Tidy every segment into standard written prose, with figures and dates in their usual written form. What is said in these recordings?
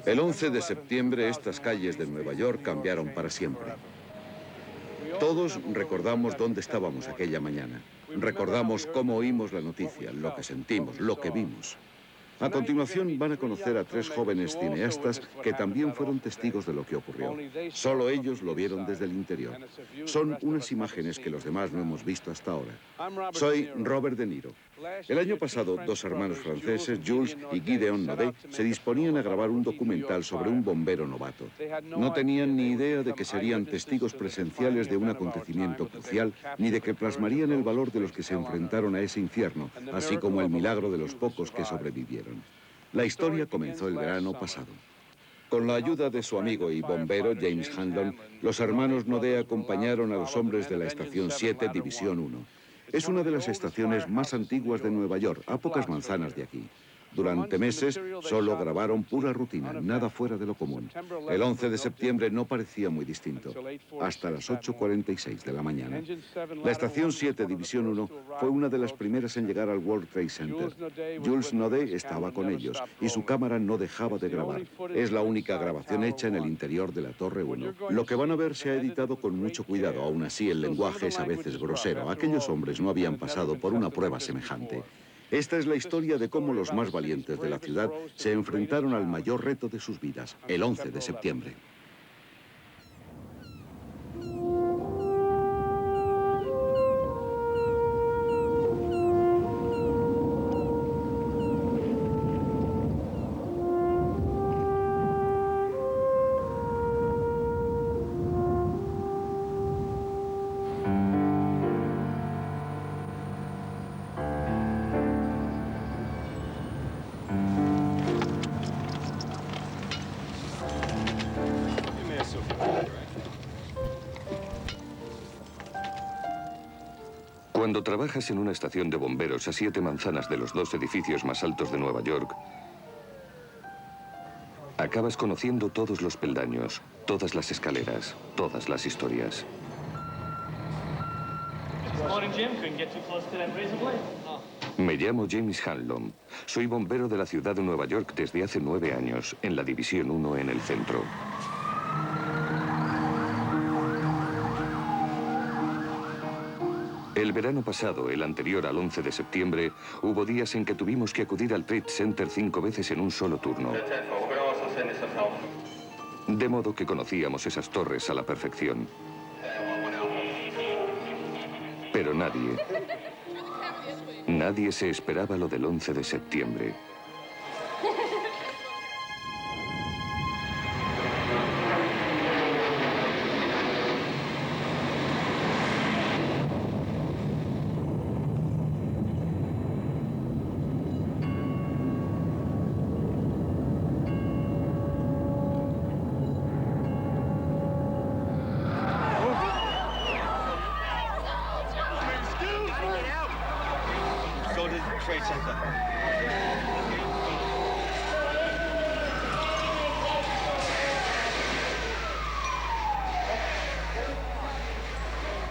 El 11 de septiembre estas calles de Nueva York cambiaron para siempre. Todos recordamos dónde estábamos aquella mañana. Recordamos cómo oímos la noticia, lo que sentimos, lo que vimos. A continuación van a conocer a tres jóvenes cineastas que también fueron testigos de lo que ocurrió. Solo ellos lo vieron desde el interior. Son unas imágenes que los demás no hemos visto hasta ahora. Soy Robert De Niro. El año pasado, dos hermanos franceses, Jules y Gideon Naudet, se disponían a grabar un documental sobre un bombero novato. No tenían ni idea de que serían testigos presenciales de un acontecimiento crucial, ni de que plasmarían el valor de los que se enfrentaron a ese infierno, así como el milagro de los pocos que sobrevivieron. La historia comenzó el verano pasado. Con la ayuda de su amigo y bombero James Hanlon, los hermanos Naudet acompañaron a los hombres de la Estación 7, División 1. Es una de las estaciones más antiguas de Nueva York, a pocas manzanas de aquí. Durante meses solo grabaron pura rutina, nada fuera de lo común. El 11 de septiembre no parecía muy distinto, hasta las 8:46 de la mañana. La estación 7, División 1, fue una de las primeras en llegar al World Trade Center. Jules Naudet estaba con ellos y su cámara no dejaba de grabar. Es la única grabación hecha en el interior de la Torre 1. Lo que van a ver se ha editado con mucho cuidado, aún así el lenguaje es a veces grosero. Aquellos hombres no habían pasado por una prueba semejante. Esta es la historia de cómo los más valientes de la ciudad se enfrentaron al mayor reto de sus vidas, el 11 de septiembre. Cuando trabajas en una estación de bomberos a 7 manzanas de los 2 edificios más altos de Nueva York, acabas conociendo todos los peldaños, todas las escaleras, todas las historias. Me llamo James Hanlon. Soy bombero de la ciudad de Nueva York desde hace 9 años, en la División 1 en el centro. El verano pasado, el anterior al 11 de septiembre, hubo días en que tuvimos que acudir al Trade Center 5 veces en un solo turno. De modo que conocíamos esas torres a la perfección. Pero nadie se esperaba lo del 11 de septiembre.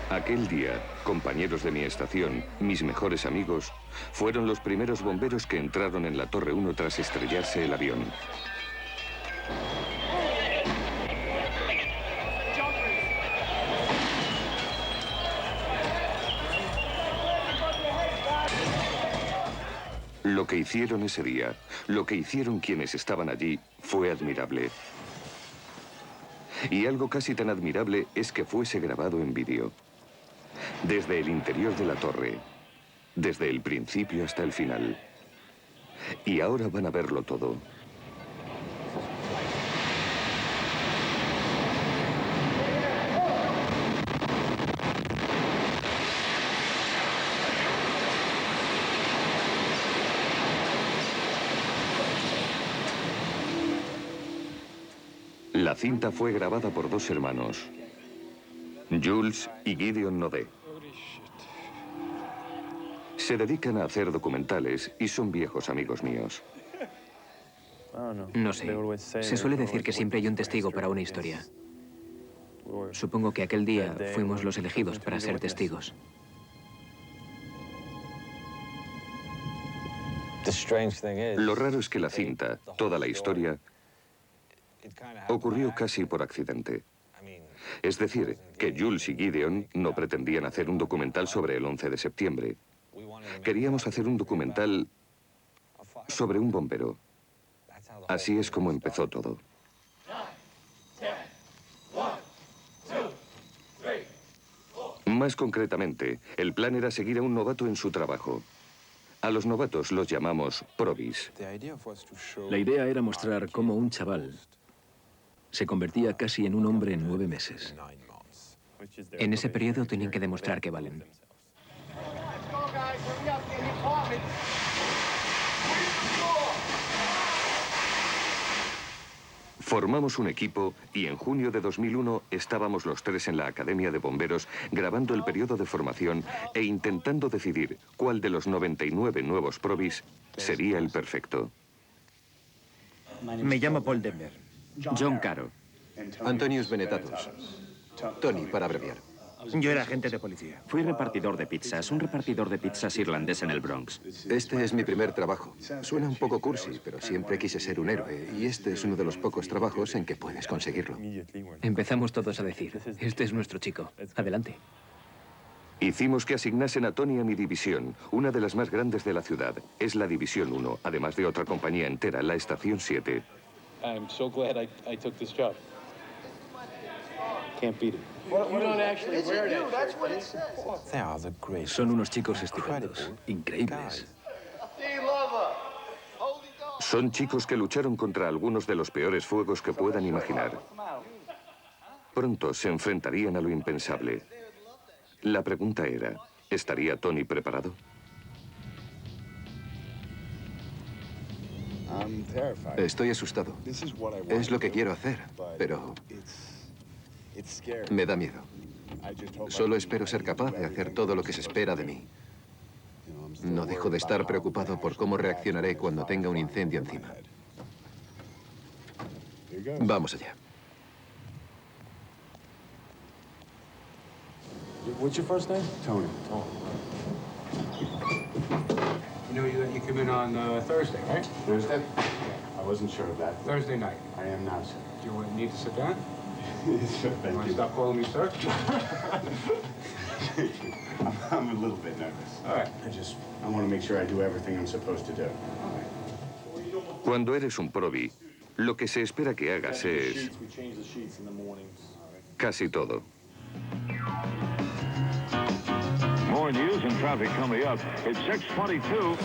Aquel día, compañeros de mi estación, mis mejores amigos, fueron los primeros bomberos que entraron en la Torre 1 tras estrellarse el avión. Lo que hicieron ese día, lo que hicieron quienes estaban allí, fue admirable. Y algo casi tan admirable es que fuese grabado en vídeo. Desde el interior de la torre, desde el principio hasta el final. Y ahora van a verlo todo. La cinta fue grabada por 2 hermanos, Jules y Gideon Naudet. Se dedican a hacer documentales y son viejos amigos míos. No sé. Se suele decir que siempre hay un testigo para una historia. Supongo que aquel día fuimos los elegidos para ser testigos. Lo raro es que la cinta, toda la historia, ocurrió casi por accidente. Es decir, que Jules y Gideon no pretendían hacer un documental sobre el 11 de septiembre. Queríamos hacer un documental sobre un bombero. Así es como empezó todo. Más concretamente, el plan era seguir a un novato en su trabajo. A los novatos los llamamos probis. La idea era mostrar cómo un chaval se convertía casi en un hombre en 9 meses. En ese periodo tenían que demostrar que valen. Formamos un equipo y en junio de 2001 estábamos los tres en la Academia de Bomberos grabando el periodo de formación e intentando decidir cuál de los 99 nuevos probis sería el perfecto. Me llamo Paul Denver. John Caro. Antonius Benetatos. Tony, para abreviar. Yo era agente de policía. Fui repartidor de pizzas, un repartidor de pizzas irlandés en el Bronx. Este es mi primer trabajo. Suena un poco cursi, pero siempre quise ser un héroe. Y este es uno de los pocos trabajos en que puedes conseguirlo. Empezamos todos a decir, este es nuestro chico, adelante. Hicimos que asignasen a Tony a mi división, una de las más grandes de la ciudad. Es la División 1, además de otra compañía entera, la Estación 7. I'm so glad I took this job. Can't beat it. Son unos chicos estupendos, increíbles. Son chicos que lucharon contra algunos de los peores fuegos que puedan imaginar. Pronto se enfrentarían a lo impensable. La pregunta era, ¿estaría Tony preparado? Estoy asustado. Es lo que quiero hacer, pero me da miedo. Solo espero ser capaz de hacer todo lo que se espera de mí. No dejo de estar preocupado por cómo reaccionaré cuando tenga un incendio encima. Vamos allá. What's your first name? Tony. You know, you come in on Thursday, right? Thursday? I wasn't sure of that. Thursday night. I am now, sir. Do you need to sit down? Sure, You thank want to you. stop calling me sir? I'm a little bit nervous. All right. I want to make sure I do everything I'm supposed to do. Cuando eres un probi, lo que se espera que hagas es casi todo. More news and traffic coming up. It's 6:22.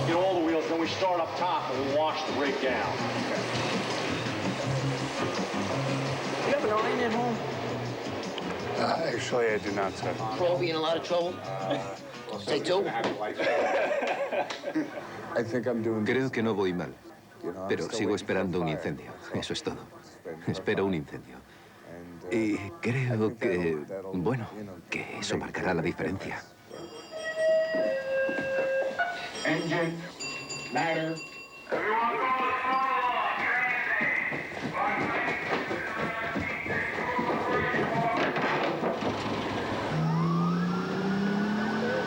Get all the wheels, then we start up top and we wash the rig down. You have an iron at home? Actually, I do not, sir. Probably in a lot of trouble. Take two. I think I'm doing Creo que no voy mal, pero sigo esperando un incendio. Eso es todo. Espero un incendio. Y creo que, bueno, que eso marcará la diferencia. Engine, ladder.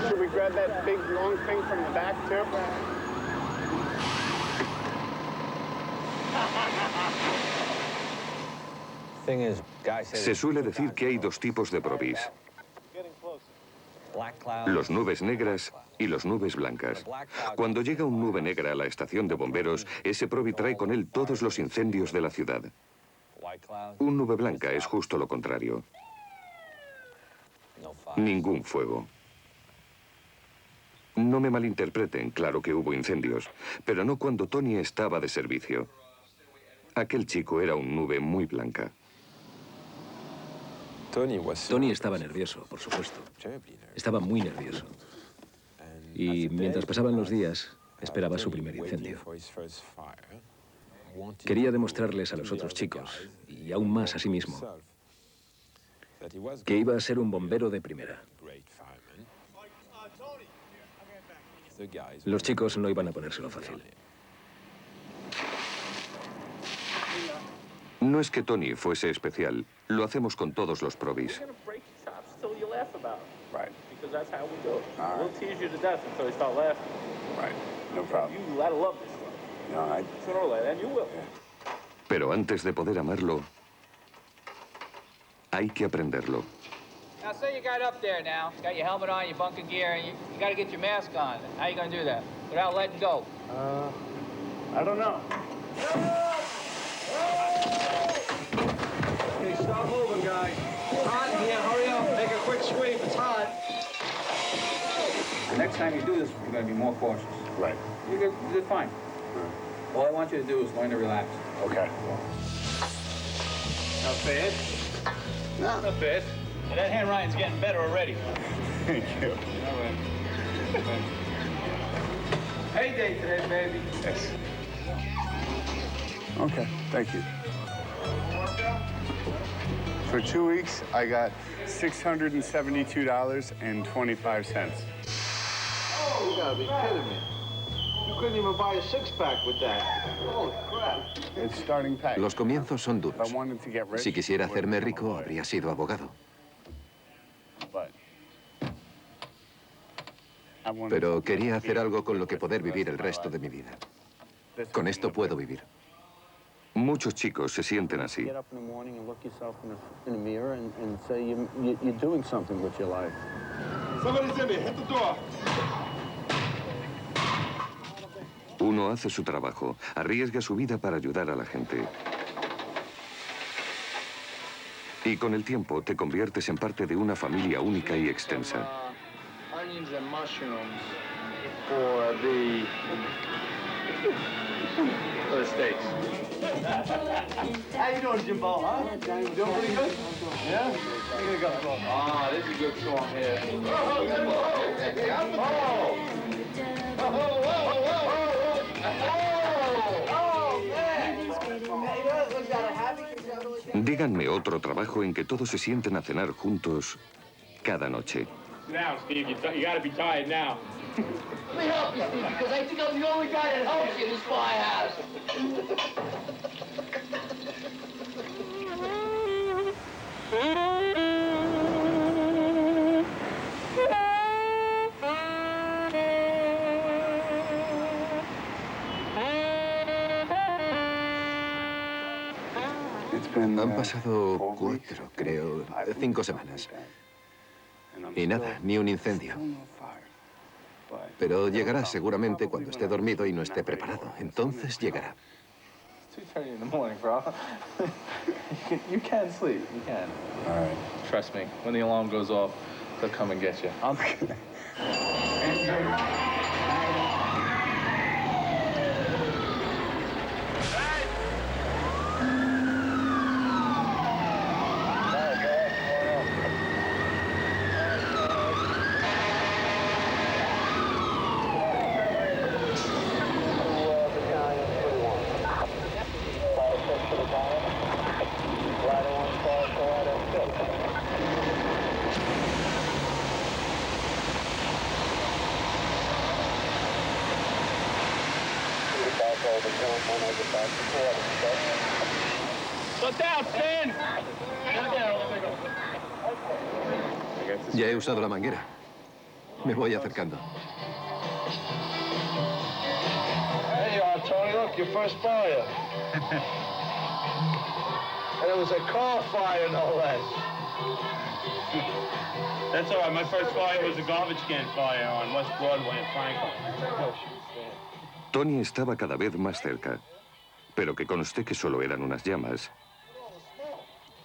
Should we grab that big long thing from the back too? Se suele decir que hay dos tipos de probis. Los nubes negras y los nubes blancas. Cuando llega un nube negra a la estación de bomberos, ese probi trae con él todos los incendios de la ciudad. Un nube blanca es justo lo contrario. Ningún fuego. No me malinterpreten, claro que hubo incendios, pero no cuando Tony estaba de servicio. Aquel chico era un nube muy blanca. Tony estaba nervioso, por supuesto. Estaba muy nervioso. Y mientras pasaban los días, esperaba su primer incendio. Quería demostrarles a los otros chicos, y aún más a sí mismo, que iba a ser un bombero de primera. Los chicos no iban a ponérselo fácil. No es que Tony fuese especial, lo hacemos con todos los probis. Pero antes de poder amarlo, hay que aprenderlo. Now, say you got up there now, got your helmet on, your bunker gear, and you got to get your mask on. How you going to do that without letting go? I don't know. Okay, stop moving, guys. It's hot in here. Hurry up. Make a quick sweep. It's hot. The next time you do this, you're going to be more cautious. Right. You're fine. All I want you to do is learn to relax. Okay. Not bad. No. Not bad. And that hand Ryan's getting better already. Thank you. All right. Hey day today, baby. Yes. Okay, thank you. For 2 weeks, I got $672.25. Oh, you gotta be kidding me. You couldn't even buy a six-pack with that. Holy crap. It's starting pay. Los comienzos son If I duros. wanted to get rich, Si quisiera hacerme rico, habría sido abogado. Pero quería hacer algo con lo que poder vivir el resto de mi vida. Con esto puedo vivir. Muchos chicos se sienten así. Get up in the morning and look yourself in the mirror and say you're doing something with your life. Somebody's in there. Hit the door. Uno hace su trabajo, arriesga su vida para ayudar a la gente. Y con el tiempo te conviertes en parte de una familia única y extensa. Onions and mushrooms for the steaks. How you doing, Jimbo, huh? You doing pretty good? Yeah? We're gonna go. Ah, this is a good song here. Díganme otro trabajo en que todos se sienten a cenar juntos cada noche. Now, Steve, you gotta be tired now. Let me help you, Steve, because I think I'm the only guy that helps you in this firehouse. Han pasado 4, creo, 5 semanas. Y nada, ni un incendio. Pero llegará seguramente cuando esté dormido y no esté preparado. Entonces llegará. It's 2:30 in the morning, bro. you can sleep. You can. All right. Trust me. When the alarm goes off, they'll come and get you. Ya he usado la manguera. Me voy acercando. There you are, Tony. Look, your first fire. And it was a car fire, no less. That's all right. My first fire was a garbage can fire on West Broadway in Franklin. Tony estaba cada vez más cerca, pero que conste que solo eran unas llamas,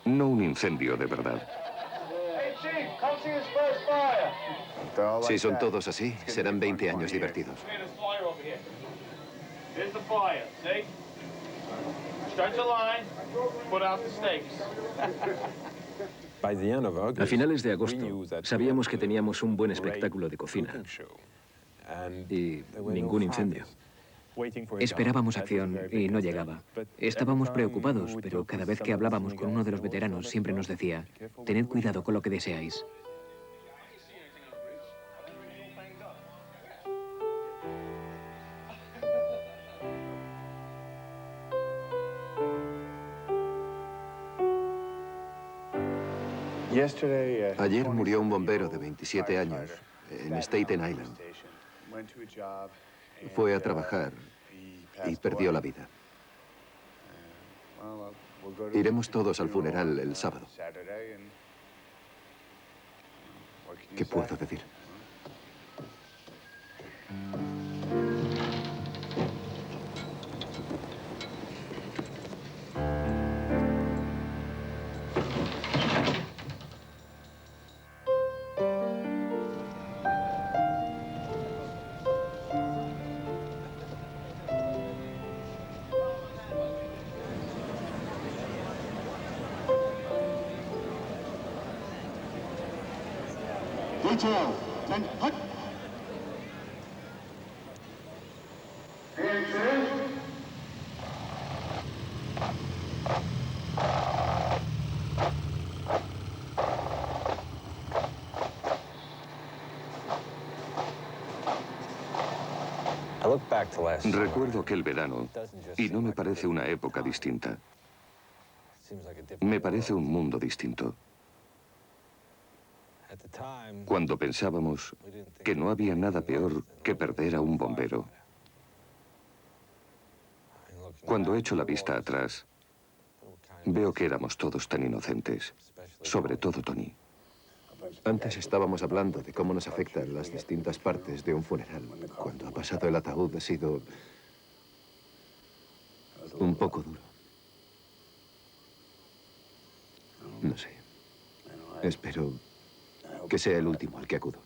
no un incendio de verdad. Hey, Chief, come see his first fire. Si son todos así, serán 20 años divertidos. There's fire over here. There's the fire. See? Start your line. Put out the stakes. A finales de agosto sabíamos que teníamos un buen espectáculo de cocina y ningún incendio. Esperábamos acción y no llegaba. Estábamos preocupados, pero cada vez que hablábamos con uno de los veteranos siempre nos decía: tened cuidado con lo que deseáis. Ayer murió un bombero de 27 años en Staten Island. Fue a trabajar y perdió la vida. Iremos todos al funeral el sábado. ¿Qué puedo decir? Detail, 10, hut. Recuerdo aquel verano y no me parece una época distinta. Me parece un mundo distinto. Cuando pensábamos que no había nada peor que perder a un bombero. Cuando echo la vista atrás, veo que éramos todos tan inocentes, sobre todo Tony. Antes estábamos hablando de cómo nos afectan las distintas partes de un funeral. Cuando ha pasado el ataúd ha sido un poco duro. No sé. Espero que sea el último al que acudo.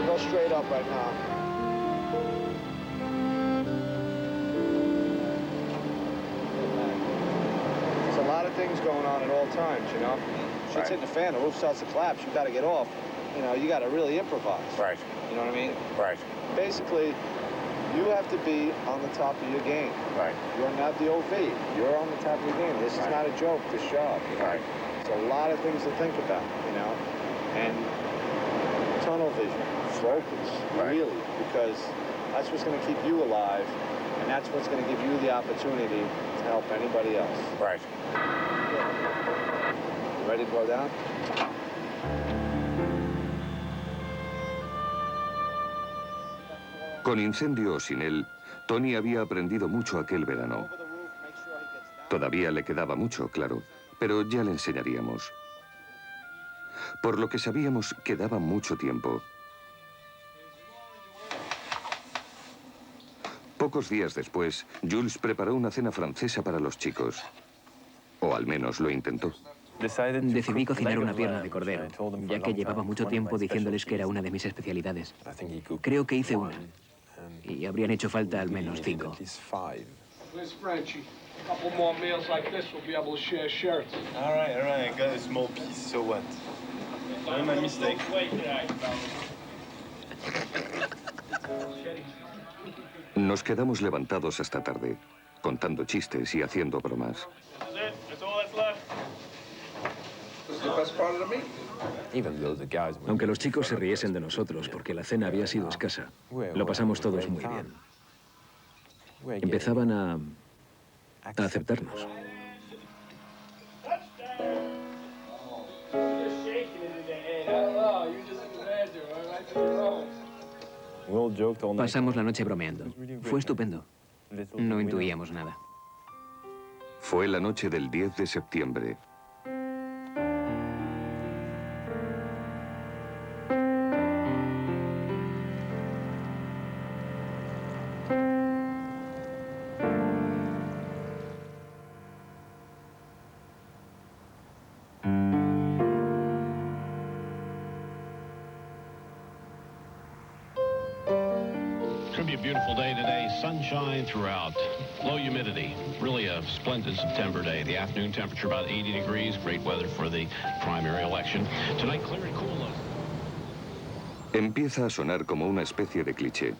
Go straight up right now. There's a lot of things going on at all times, you know? Shit's hitting the fan, the roof starts to collapse, you gotta get off. You know, you gotta really improvise. Right. You know what I mean? Right. Basically, you have to be on the top of your game. Right. You're not the OV. You're on the top of your game. This is not a joke, this job. You know? Right. It's a lot of things to think about, you know? And tunnel vision, focus, really, because that's what's going to keep you alive, and that's what's going to give you the opportunity to help anybody else. Right. You ready to go down? Con incendio o sin él, Tony había aprendido mucho aquel verano. Todavía le quedaba mucho, claro, pero ya le enseñaríamos. Por lo que sabíamos, quedaba mucho tiempo. Pocos días después, Jules preparó una cena francesa para los chicos. O al menos lo intentó. Decidí cocinar una pierna de cordero, ya que llevaba mucho tiempo diciéndoles que era una de mis especialidades. Creo que hice una. Y habrían hecho falta al menos 5. Where's Frenchie? A couple more meals like this, we'll be able to share shirts. All right. I got a small piece, so what? My mistake. Nos quedamos levantados hasta tarde, contando chistes y haciendo bromas. Aunque los chicos se riesen de nosotros porque la cena había sido escasa, lo pasamos todos muy bien. Empezaban a aceptarnos. Pasamos la noche bromeando. Fue estupendo. No intuíamos nada. Fue la noche del 10 de septiembre. Beautiful day today, sunshine throughout, low humidity, really a splendid September day. The afternoon temperature about 80 degrees, great weather for the primary election. Tonight, clear and cool. Empieza a sonar como una especie de cliché,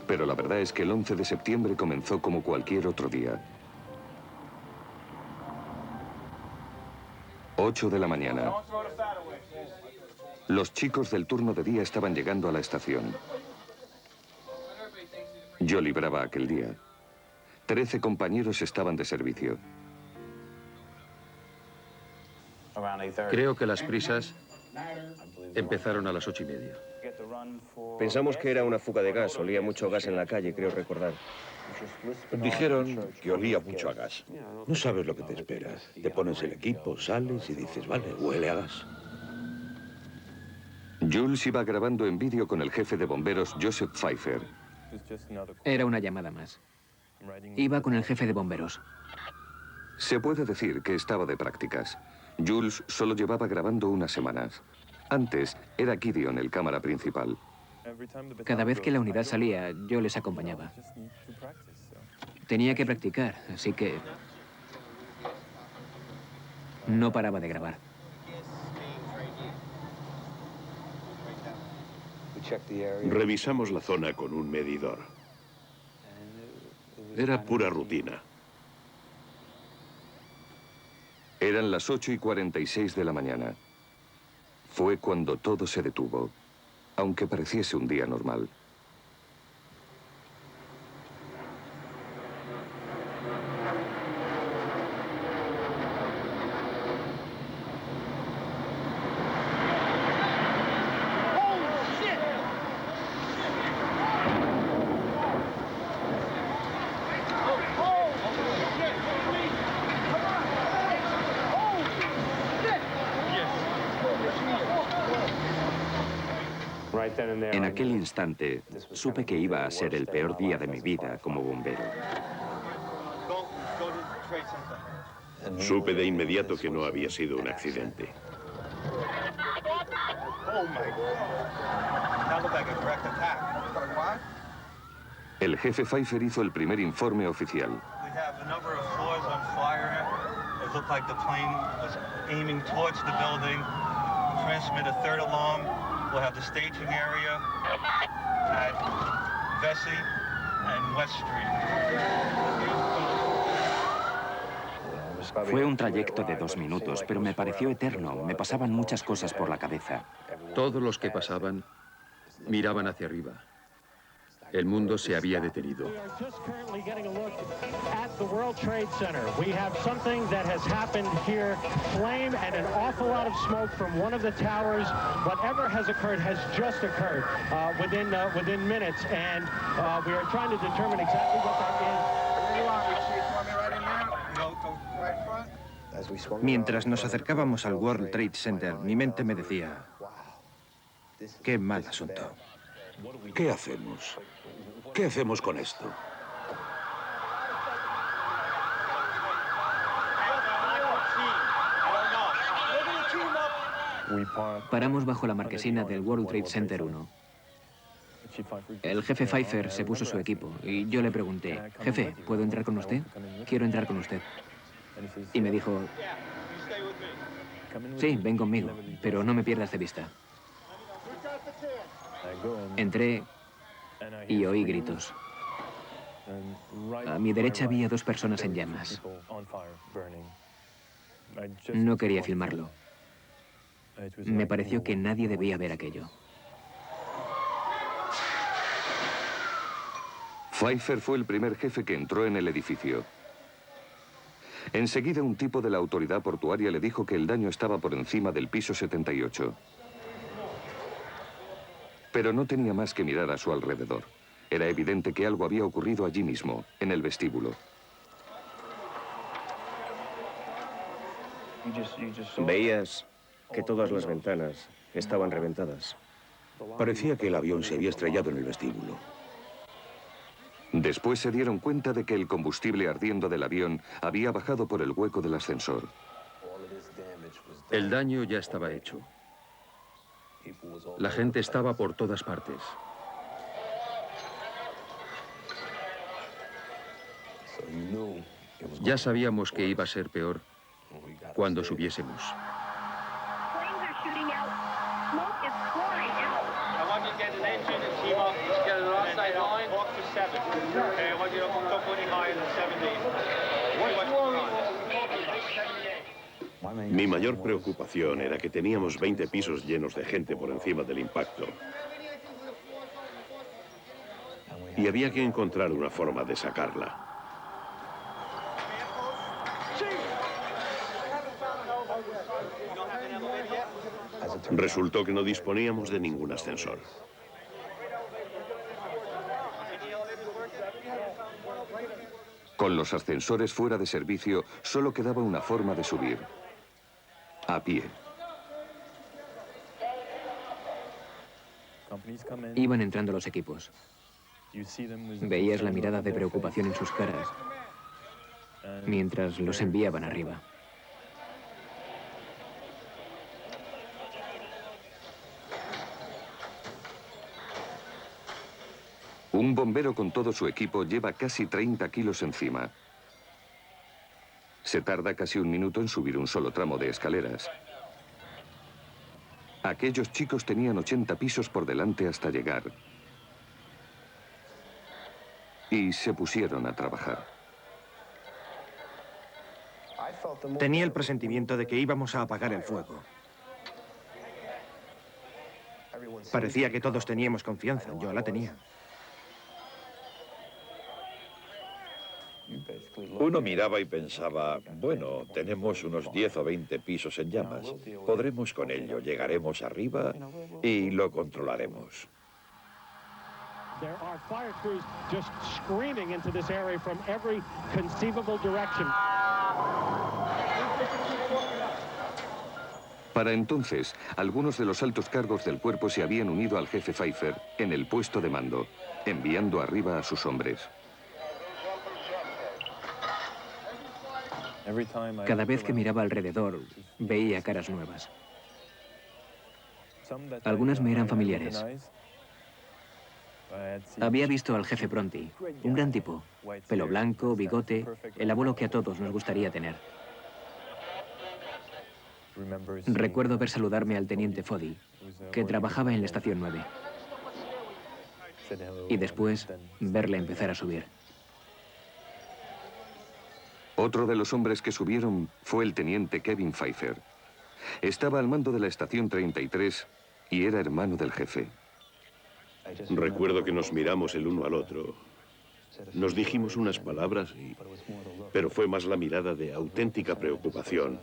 pero la verdad es que el 11 de septiembre comenzó como cualquier otro día. 8 de la mañana. Los chicos del turno de día estaban llegando a la estación. Yo libraba aquel día. 13 compañeros estaban de servicio. Creo que las prisas empezaron a las 8:30. Pensamos que era una fuga de gas. Olía mucho gas en la calle, creo recordar. Dijeron que olía mucho a gas. No sabes lo que te esperas. Te pones el equipo, sales y dices, vale, huele a gas. Jules iba grabando en vídeo con el jefe de bomberos, Joseph Pfeiffer. Era una llamada más. Iba con el jefe de bomberos. Se puede decir que estaba de prácticas. Jules solo llevaba grabando unas semanas. Antes era Gideon el cámara principal. Cada vez que la unidad salía, yo les acompañaba. Tenía que practicar, así que no paraba de grabar. Revisamos la zona con un medidor. Era pura rutina. Eran las 8:46 de la mañana. Fue cuando todo se detuvo, aunque pareciese un día normal. En aquel instante, supe que iba a ser el peor día de mi vida como bombero. Supe de inmediato que no había sido un accidente. El jefe Pfeiffer hizo el primer informe oficial. We'll have the staging area at Vesey and West Street. Fue un trayecto de 2 minutos, pero me pareció eterno. Me pasaban muchas cosas por la cabeza. Todos los que pasaban miraban hacia arriba. El mundo se había detenido. At the World Trade Center, we have something that has happened here. Flame and an awful lot of smoke from one of the towers. Whatever has occurred has just occurred within minutes, and we are trying to determine exactly what that is. Mientras nos acercábamos al World Trade Center, mi mente me decía, qué mal asunto. ¿Qué hacemos? ¿Qué hacemos con esto? Paramos bajo la marquesina del World Trade Center 1. El jefe Pfeiffer se puso su equipo y yo le pregunté, jefe, ¿puedo entrar con usted? Quiero entrar con usted. Y me dijo, sí, ven conmigo, pero no me pierdas de vista. Entré y oí gritos. A mi derecha había 2 personas en llamas. No quería filmarlo. Me pareció que nadie debía ver aquello. Pfeiffer fue el primer jefe que entró en el edificio. Enseguida un tipo de la autoridad portuaria le dijo que el daño estaba por encima del piso 78. Pero no tenía más que mirar a su alrededor. Era evidente que algo había ocurrido allí mismo, en el vestíbulo. Veías que todas las ventanas estaban reventadas. Parecía que el avión se había estrellado en el vestíbulo. Después se dieron cuenta de que el combustible ardiendo del avión había bajado por el hueco del ascensor. El daño ya estaba hecho. La gente estaba por todas partes. Ya sabíamos que iba a ser peor cuando subiésemos. Mi mayor preocupación era que teníamos 20 pisos llenos de gente por encima del impacto. Y había que encontrar una forma de sacarla. Resultó que no disponíamos de ningún ascensor. Con los ascensores fuera de servicio, solo quedaba una forma de subir: a pie. Iban entrando los equipos. Veías la mirada de preocupación en sus caras mientras los enviaban arriba. Un bombero con todo su equipo lleva casi 30 kilos encima. Se tarda casi un minuto en subir un solo tramo de escaleras. Aquellos chicos tenían 80 pisos por delante hasta llegar. Y se pusieron a trabajar. Tenía el presentimiento de que íbamos a apagar el fuego. Parecía que todos teníamos confianza. Yo la tenía. Uno miraba y pensaba, bueno, tenemos unos 10 o 20 pisos en llamas. Podremos con ello, llegaremos arriba y lo controlaremos. There are fire crews just screaming into this area from every conceivable direction. Para entonces, algunos de los altos cargos del cuerpo se habían unido al jefe Pfeiffer en el puesto de mando, enviando arriba a sus hombres. Cada vez que miraba alrededor, veía caras nuevas. Algunas me eran familiares. Había visto al jefe Bronte, un gran tipo, pelo blanco, bigote, el abuelo que a todos nos gustaría tener. Recuerdo ver saludarme al teniente Foddy, que trabajaba en la estación 9. Y después, verle empezar a subir. Otro de los hombres que subieron fue el teniente Kevin Pfeiffer. Estaba al mando de la estación 33 y era hermano del jefe. Recuerdo que nos miramos el uno al otro. Nos dijimos unas palabras, pero fue más la mirada de auténtica preocupación,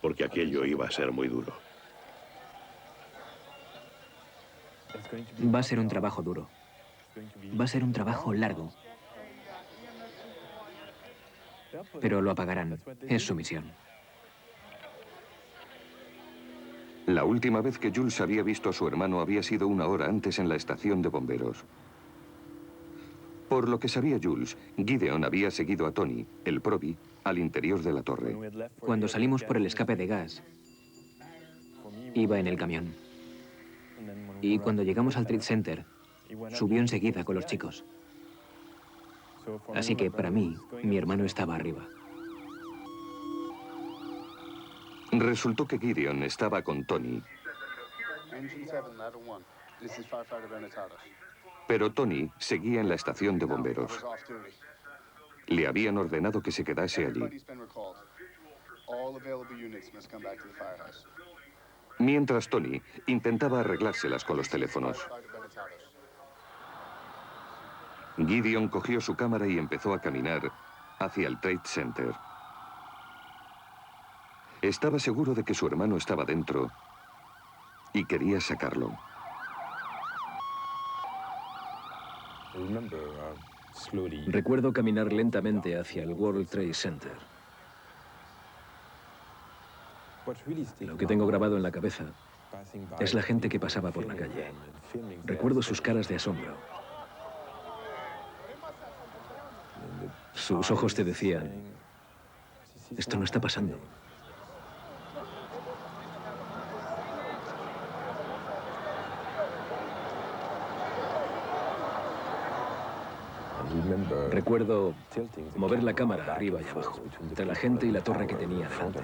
porque aquello iba a ser muy duro. Va a ser un trabajo duro. Va a ser un trabajo largo. Pero lo apagarán. Es su misión. La última vez que Jules había visto a su hermano había sido una hora antes en la estación de bomberos. Por lo que sabía Jules, Gideon había seguido a Tony, el Proby, al interior de la torre. Cuando salimos por el escape de gas, iba en el camión. Y cuando llegamos al Trade Center, subió enseguida con los chicos. Así que, para mí, mi hermano estaba arriba. Resultó que Gideon estaba con Tony. Pero Tony seguía en la estación de bomberos. Le habían ordenado que se quedase allí. Mientras Tony intentaba arreglárselas con los teléfonos. Gideon cogió su cámara y empezó a caminar hacia el Trade Center. Estaba seguro de que su hermano estaba dentro y quería sacarlo. Recuerdo caminar lentamente hacia el World Trade Center. Lo que tengo grabado en la cabeza es la gente que pasaba por la calle. Recuerdo sus caras de asombro. Sus ojos te decían, esto no está pasando. Recuerdo mover la cámara arriba y abajo, entre la gente y la torre que tenía delante.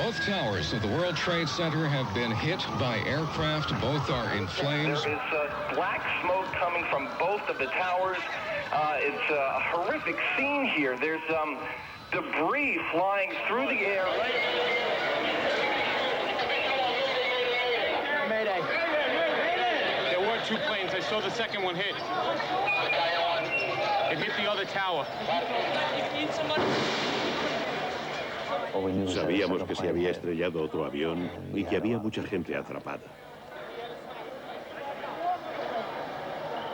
Both towers of the World Trade Center have been hit by aircraft. Both are in flames. There is black smoke coming from both of the towers. It's a horrific scene here. There's debris flying through the air. Mayday. There were two planes. I saw the second one hit. It hit the other tower. Sabíamos que se había estrellado otro avión y que había mucha gente atrapada.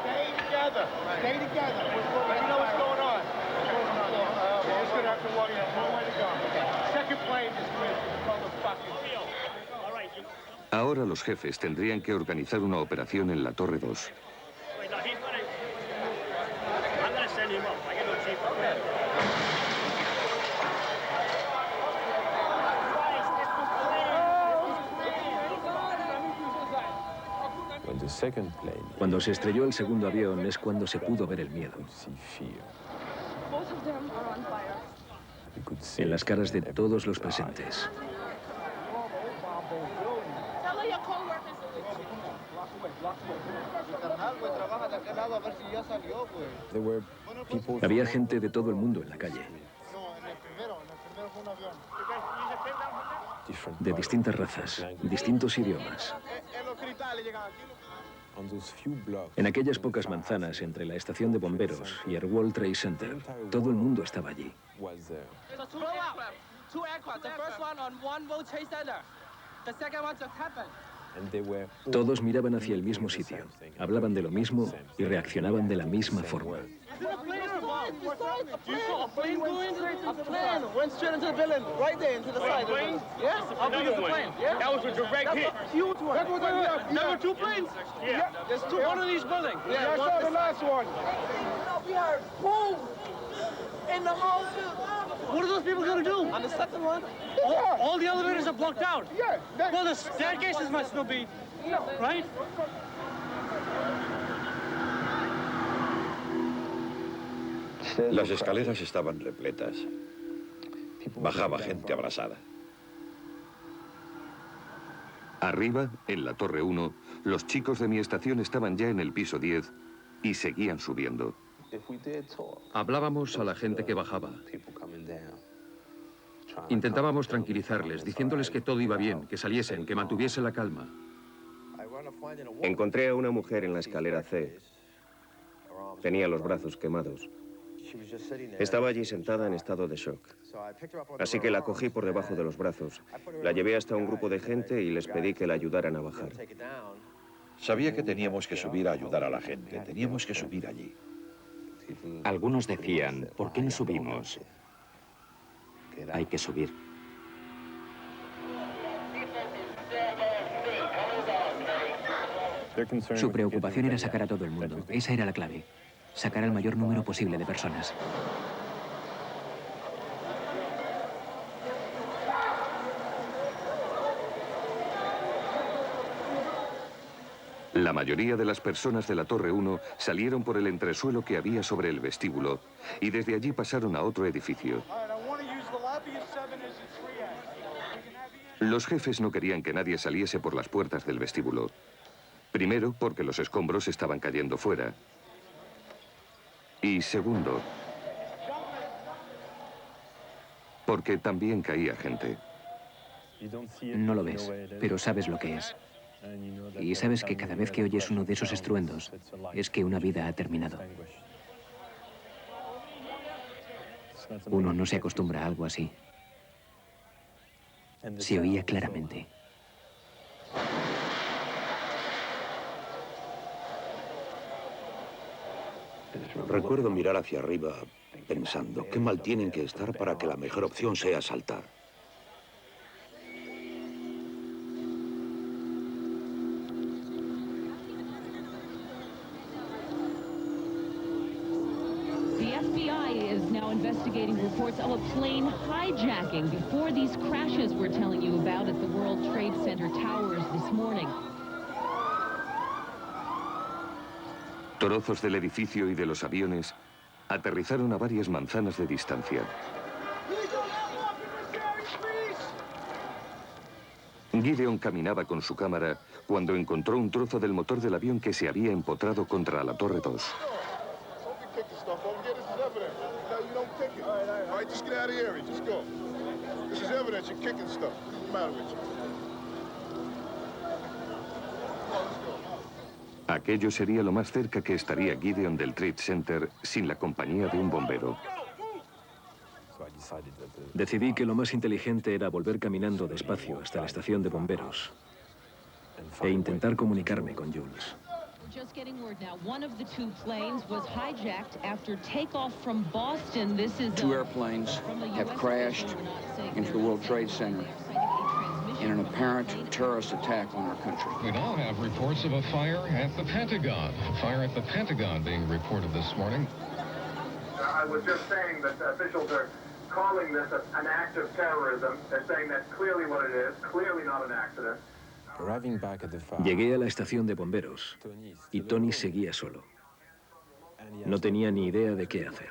Stay together. Stay together. Let me know what's going on. We're just gonna have to walk in. One way to go. Second plane just missed. Motherfucker. Ahora los jefes tendrían que organizar una operación en la Torre 2. Cuando se estrelló el segundo avión es cuando se pudo ver el miedo. En las caras de todos los presentes. Había gente de todo el mundo en la calle. De distintas razas, distintos idiomas. En aquellas pocas manzanas entre la estación de bomberos y el World Trade Center, todo el mundo estaba allí. Todos miraban hacia el mismo sitio, hablaban de lo mismo y reaccionaban de la misma forma. What are those people going to do? On the second one? All the elevators are blocked out. Yeah. Well, the staircases must still be, right? Las escaleras estaban repletas. Bajaba gente abrasada. Arriba, en la Torre 1, los chicos de mi estación estaban ya en el piso 10 y seguían subiendo. Hablábamos a la gente que bajaba. Intentábamos tranquilizarles, diciéndoles que todo iba bien, que saliesen, que mantuviesen la calma. Encontré a una mujer en la escalera C. Tenía los brazos quemados. Estaba allí sentada en estado de shock. Así que la cogí por debajo de los brazos. La llevé hasta un grupo de gente y les pedí que la ayudaran a bajar. Sabía que teníamos que subir a ayudar a la gente. Teníamos que subir allí. Algunos decían, ¿por qué no subimos? Hay que subir. Su preocupación era sacar a todo el mundo. Esa era la clave. Sacar al mayor número posible de personas. La mayoría de las personas de la Torre 1 salieron por el entresuelo que había sobre el vestíbulo y desde allí pasaron a otro edificio. Los jefes no querían que nadie saliese por las puertas del vestíbulo. Primero, porque los escombros estaban cayendo fuera. Y segundo, porque también caía gente. No lo ves, pero sabes lo que es. Y sabes que cada vez que oyes uno de esos estruendos, es que una vida ha terminado. Uno no se acostumbra a algo así. Se oía claramente. Recuerdo mirar hacia arriba pensando, qué mal tienen que estar para que la mejor opción sea saltar. The FBI is now investigating reports of a plane hijacking before these crashes we're telling you about at the World Trade Center towers this morning. Trozos del edificio y de los aviones aterrizaron a varias manzanas de distancia. Gideon caminaba con su cámara cuando encontró un trozo del motor del avión que se había empotrado contra la Torre 2. Aquello sería lo más cerca que estaría Gideon del Trade Center sin la compañía de un bombero. Decidí que lo más inteligente era volver caminando despacio hasta la estación de bomberos e intentar comunicarme con Jules. Just getting word now. One of the two planes was hijacked after takeoff from Boston. This is two airplanes have crashed into the World Trade Center in an apparent terrorist attack on our country. We now have reports of a fire at the Pentagon. A fire at the Pentagon being reported this morning. I was just saying that officials are calling this an act of terrorism. They're saying that's clearly what it is, clearly not an accident. Llegué a la estación de bomberos y Tony seguía solo. No tenía ni idea de qué hacer.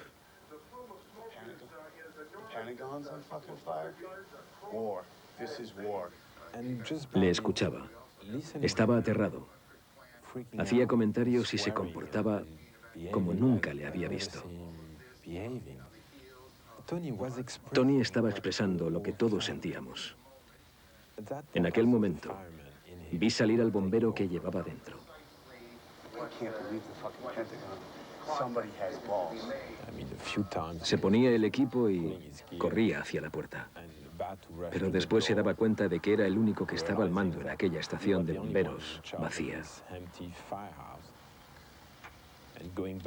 Le escuchaba. Estaba aterrado. Hacía comentarios y se comportaba como nunca le había visto. Tony estaba expresando lo que todos sentíamos. En aquel momento, vi salir al bombero que llevaba dentro. Se ponía el equipo y corría hacia la puerta. Pero después se daba cuenta de que era el único que estaba al mando en aquella estación de bomberos vacía.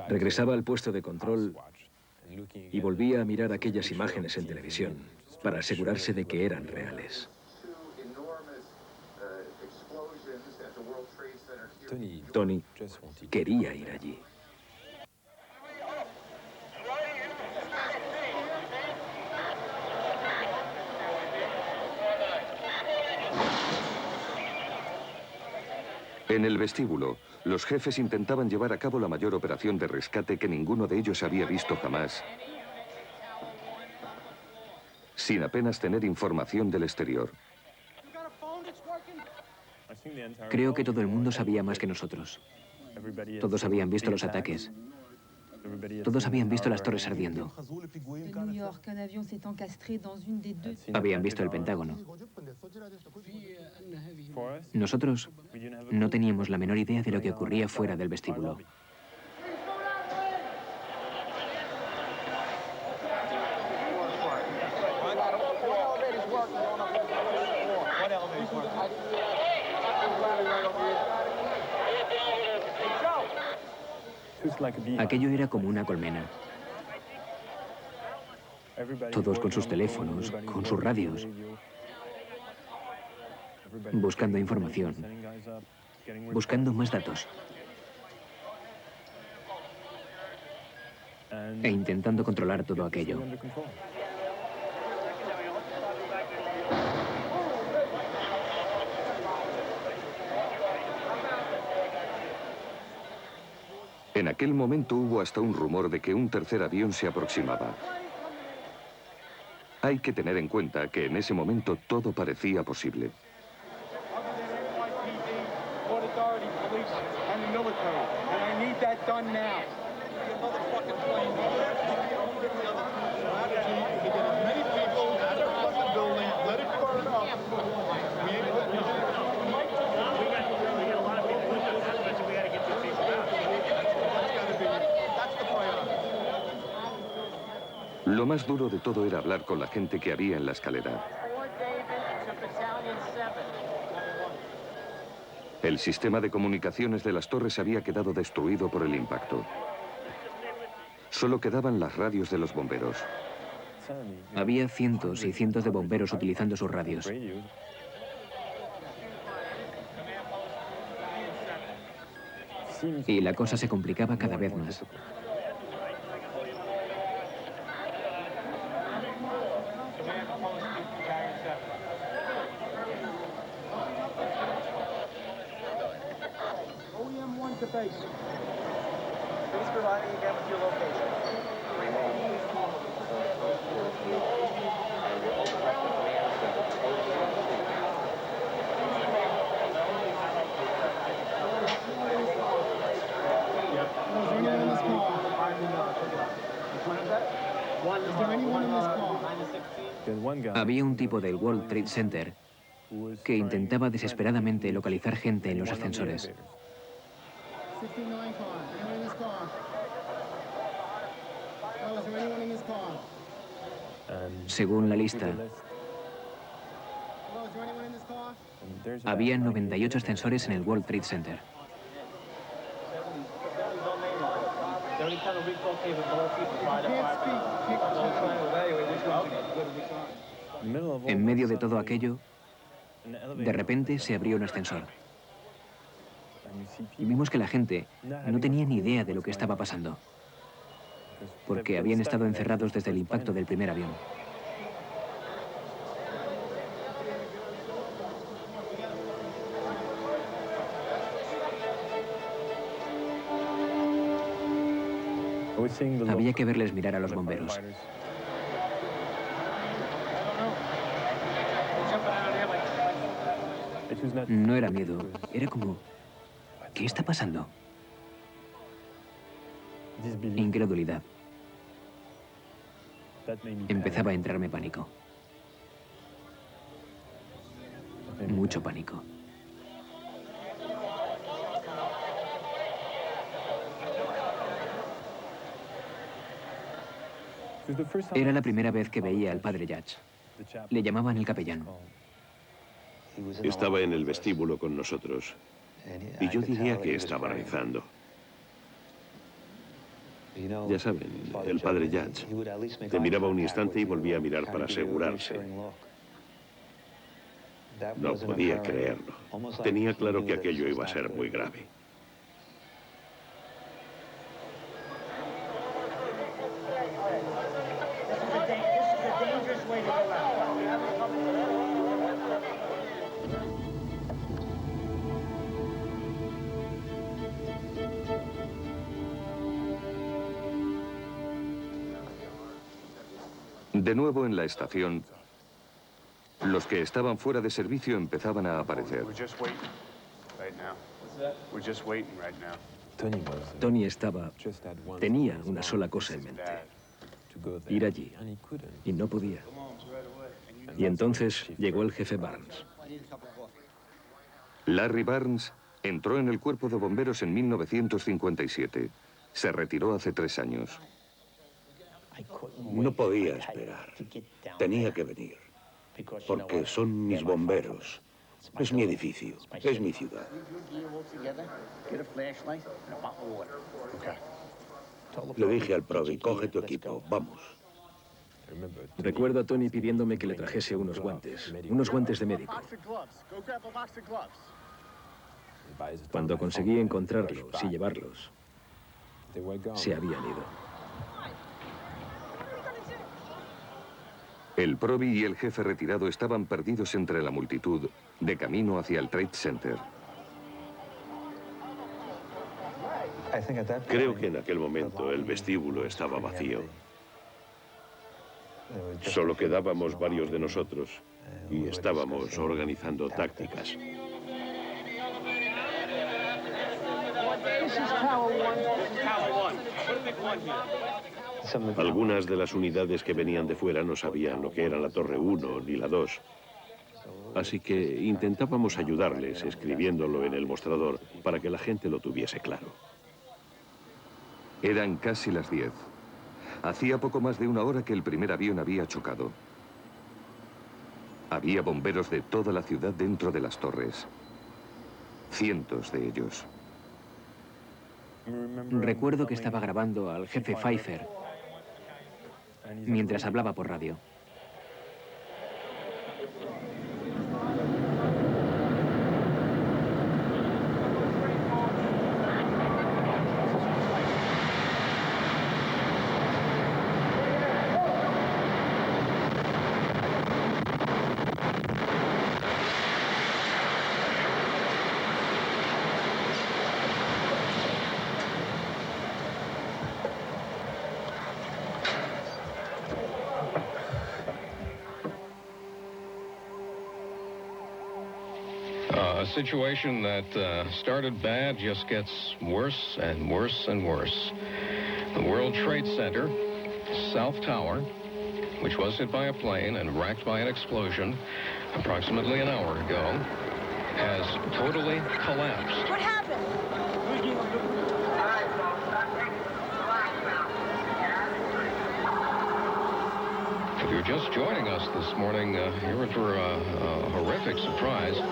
Regresaba al puesto de control y volvía a mirar aquellas imágenes en televisión para asegurarse de que eran reales. Tony quería ir allí. En el vestíbulo, los jefes intentaban llevar a cabo la mayor operación de rescate que ninguno de ellos había visto jamás, sin apenas tener información del exterior. Creo que todo el mundo sabía más que nosotros. Todos habían visto los ataques. Todos habían visto las torres ardiendo. Habían visto el Pentágono. Nosotros no teníamos la menor idea de lo que ocurría fuera del vestíbulo. Aquello era como una colmena. Todos con sus teléfonos, con sus radios, buscando información, buscando más datos e intentando controlar todo aquello. En aquel momento hubo hasta un rumor de que un tercer avión se aproximaba. Hay que tener en cuenta que en ese momento todo parecía posible. Lo más duro de todo era hablar con la gente que había en la escalera. El sistema de comunicaciones de las torres había quedado destruido por el impacto. Solo quedaban las radios de los bomberos. Había cientos y cientos de bomberos utilizando sus radios. Y la cosa se complicaba cada vez más. Había un tipo del World Trade Center que intentaba desesperadamente localizar gente en los ascensores. Según la lista, había 98 ascensores en el World Trade Center. En medio de todo aquello, de repente se abrió un ascensor. Y vimos que la gente no tenía ni idea de lo que estaba pasando, porque habían estado encerrados desde el impacto del primer avión. Había que verles mirar a los bomberos. No era miedo, era como... ¿Qué está pasando? Incredulidad. Empezaba a entrarme pánico. Mucho pánico. Era la primera vez que veía al padre Yatch. Le llamaban el capellán. Estaba en el vestíbulo con nosotros. Y yo diría que estaba rezando. Ya saben, el padre Yatch te miraba un instante y volvía a mirar para asegurarse. No podía creerlo. Tenía claro que aquello iba a ser muy grave. De nuevo en la estación, los que estaban fuera de servicio empezaban a aparecer. Tony tenía una sola cosa en mente: ir allí, y no podía. Y entonces llegó el jefe Barnes. Larry Barnes entró en el cuerpo de bomberos en 1957. Se retiró hace 3 años. No podía esperar. Tenía que venir. Porque son mis bomberos. Es mi edificio. Es mi ciudad. Le dije al Provi, coge tu equipo, vamos. Recuerdo a Tony pidiéndome que le trajese unos guantes de médico. Cuando conseguí encontrarlos y llevarlos, se habían ido. El Provi y el jefe retirado estaban perdidos entre la multitud, de camino hacia el Trade Center. Creo que en aquel momento el vestíbulo estaba vacío. Solo quedábamos varios de nosotros y estábamos organizando tácticas. Algunas de las unidades que venían de fuera no sabían lo que era la Torre 1 ni la 2. Así que intentábamos ayudarles escribiéndolo en el mostrador para que la gente lo tuviese claro. Eran casi las 10. Hacía poco más de 1 hora que el primer avión había chocado. Había bomberos de toda la ciudad dentro de las torres. Cientos de ellos. Recuerdo que estaba grabando al jefe Pfeiffer mientras hablaba por radio. A situation that started bad just gets worse and worse and worse. The World Trade Center, South Tower, which was hit by a plane and wrecked by an explosion approximately an hour ago, has totally collapsed. What happened? If you're just joining us this morning, you're in for a horrific surprise. The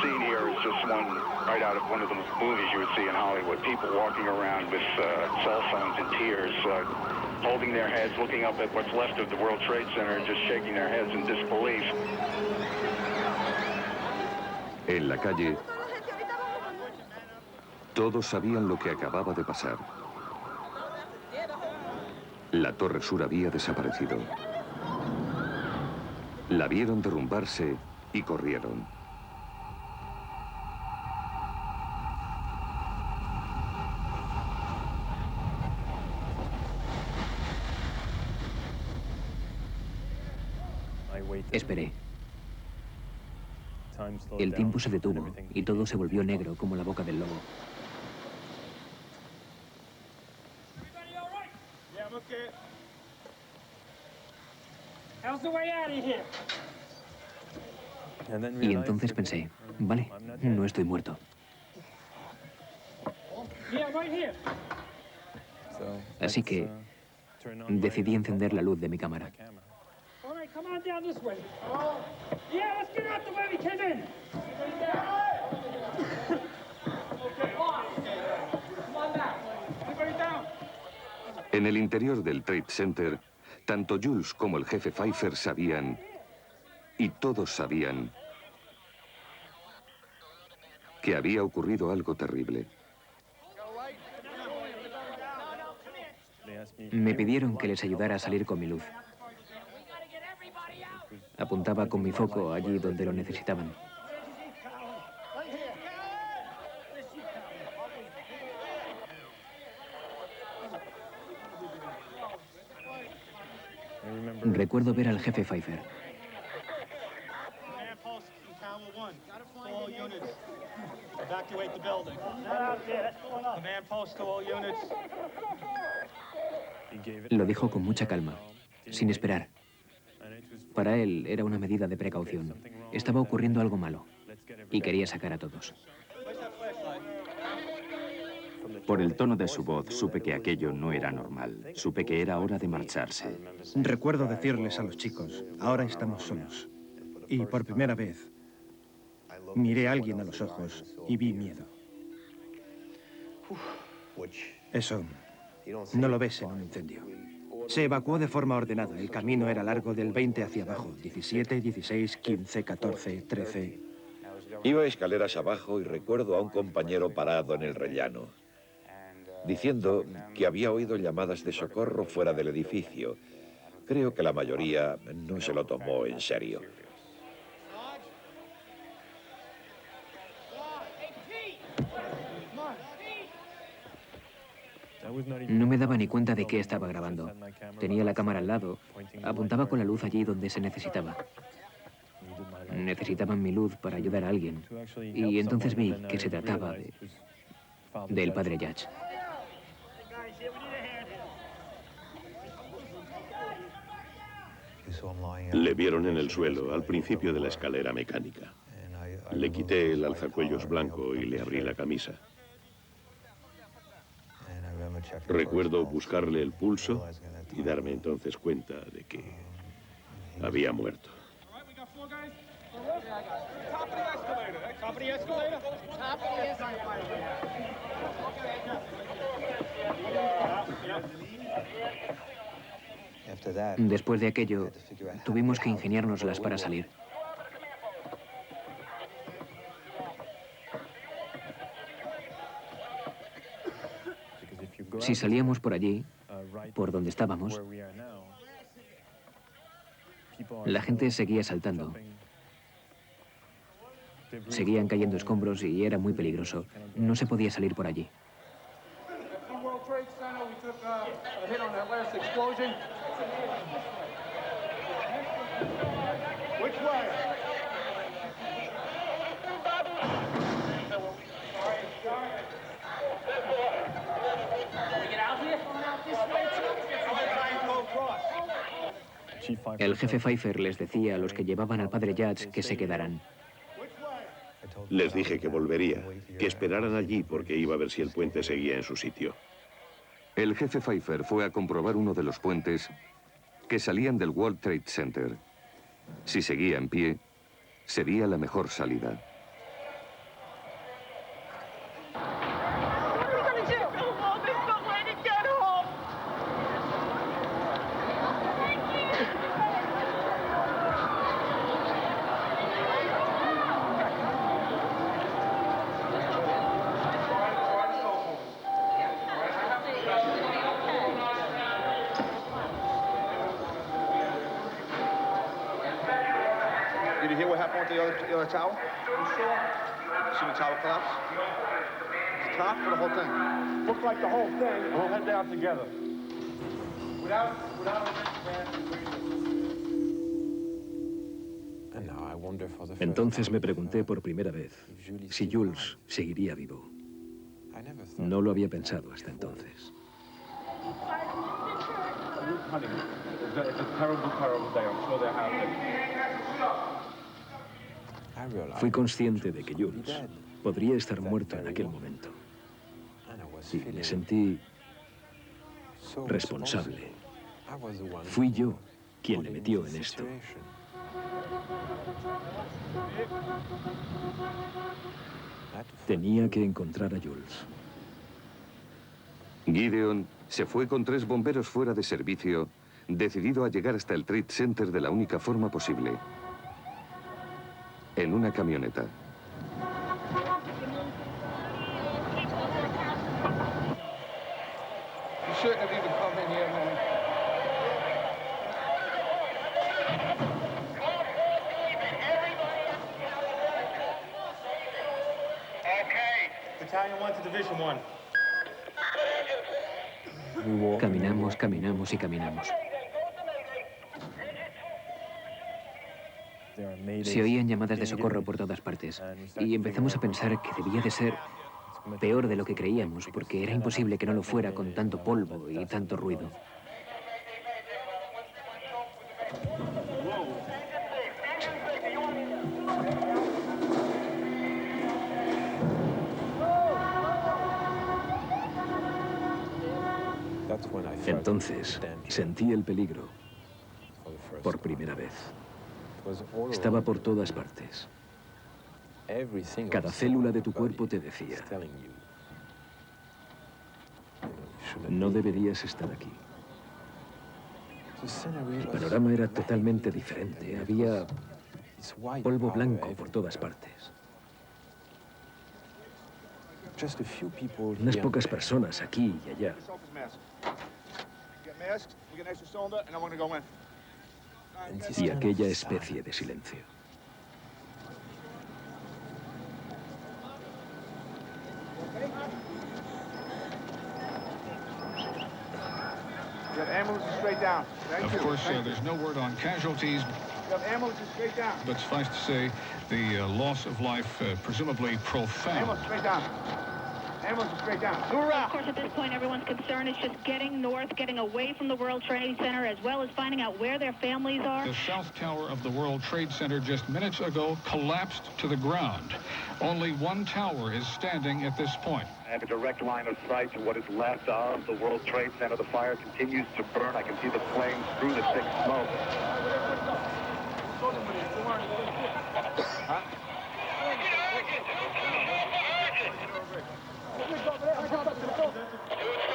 scene here is just one right out of one of the movies you would see in Hollywood. People walking around with cell phones in tears, holding their heads, looking up at what's left of the World Trade Center and just shaking their heads in disbelief. En la calle, todos sabían lo que acababa de pasar. La Torre Sur había desaparecido. La vieron derrumbarse y corrieron. Esperé. El tiempo se detuvo y todo se volvió negro como la boca del lobo. Y entonces pensé, vale, no estoy muerto. Así que decidí encender la luz de mi cámara. En el interior del Trade Center, tanto Jules como el jefe Pfeiffer sabían, y todos sabían, que había ocurrido algo terrible. Me pidieron que les ayudara a salir con mi luz. Apuntaba con mi foco allí donde lo necesitaban. Recuerdo ver al jefe Pfeiffer. Lo dijo con mucha calma, sin esperar. Para él era una medida de precaución. Estaba ocurriendo algo malo y quería sacar a todos. Por el tono de su voz, supe que aquello no era normal. Supe que era hora de marcharse. Recuerdo decirles a los chicos, ahora estamos solos. Y por primera vez, miré a alguien a los ojos y vi miedo. Eso no lo ves en un incendio. Se evacuó de forma ordenada. El camino era largo del 20 hacia abajo. 17, 16, 15, 14, 13... Iba escaleras abajo y recuerdo a un compañero parado en el rellano, diciendo que había oído llamadas de socorro fuera del edificio. Creo que la mayoría no se lo tomó en serio. No me daba ni cuenta de qué estaba grabando. Tenía la cámara al lado, apuntaba con la luz allí donde se necesitaba. Necesitaban mi luz para ayudar a alguien. Y entonces vi que se trataba del padre Yatch. Le vieron en el suelo, al principio de la escalera mecánica. Le quité el alzacuellos blanco y le abrí la camisa. Recuerdo buscarle el pulso y darme entonces cuenta de que había muerto. Después de aquello, tuvimos que ingeniárnoslas para salir. Si salíamos por allí, por donde estábamos, la gente seguía saltando. Seguían cayendo escombros y era muy peligroso. No se podía salir por allí. El jefe Pfeiffer les decía a los que llevaban al padre Yates que se quedaran. Les dije que volvería, que esperaran allí porque iba a ver si el puente seguía en su sitio. El jefe Pfeiffer fue a comprobar uno de los puentes que salían del World Trade Center. Si seguía en pie, sería la mejor salida. Did you hear what happened with the other tower? You seen the tower collapse? The top or the whole thing? Looks like the whole thing. We'll head down together. Without Entonces me pregunté por primera vez si Jules seguiría vivo. No lo había pensado hasta entonces. Fui consciente de que Jules podría estar muerto en aquel momento. Y me sentí responsable. Fui yo quien le metió en esto. Tenía que encontrar a Jules. Gideon se fue con 3 bomberos fuera de servicio, decidido a llegar hasta el Trade Center de la única forma posible. En una camioneta. Battalion 1 to Division 1. Caminamos, caminamos y caminamos. Se oían llamadas de socorro por todas partes y empezamos a pensar que debía de ser peor de lo que creíamos, porque era imposible que no lo fuera con tanto polvo y tanto ruido. Entonces sentí el peligro por primera vez. Estaba por todas partes. Cada célula de tu cuerpo te decía: no deberías estar aquí. El panorama era totalmente diferente. Había polvo blanco por todas partes. Unas pocas personas aquí y allá. Y aquella especie de silencio. Of course, there's no word on casualties, but suffice to say, the loss of life presumably profound. Ambulance straight down. Of course, at this point, everyone's concern is just getting north, getting away from the World Trade Center, as well as finding out where their families are. The south tower of the World Trade Center just minutes ago collapsed to the ground. Only one tower is standing at this point. I have a direct line of sight to what is left of the World Trade Center. The fire continues to burn. I can see the flames through the thick smoke.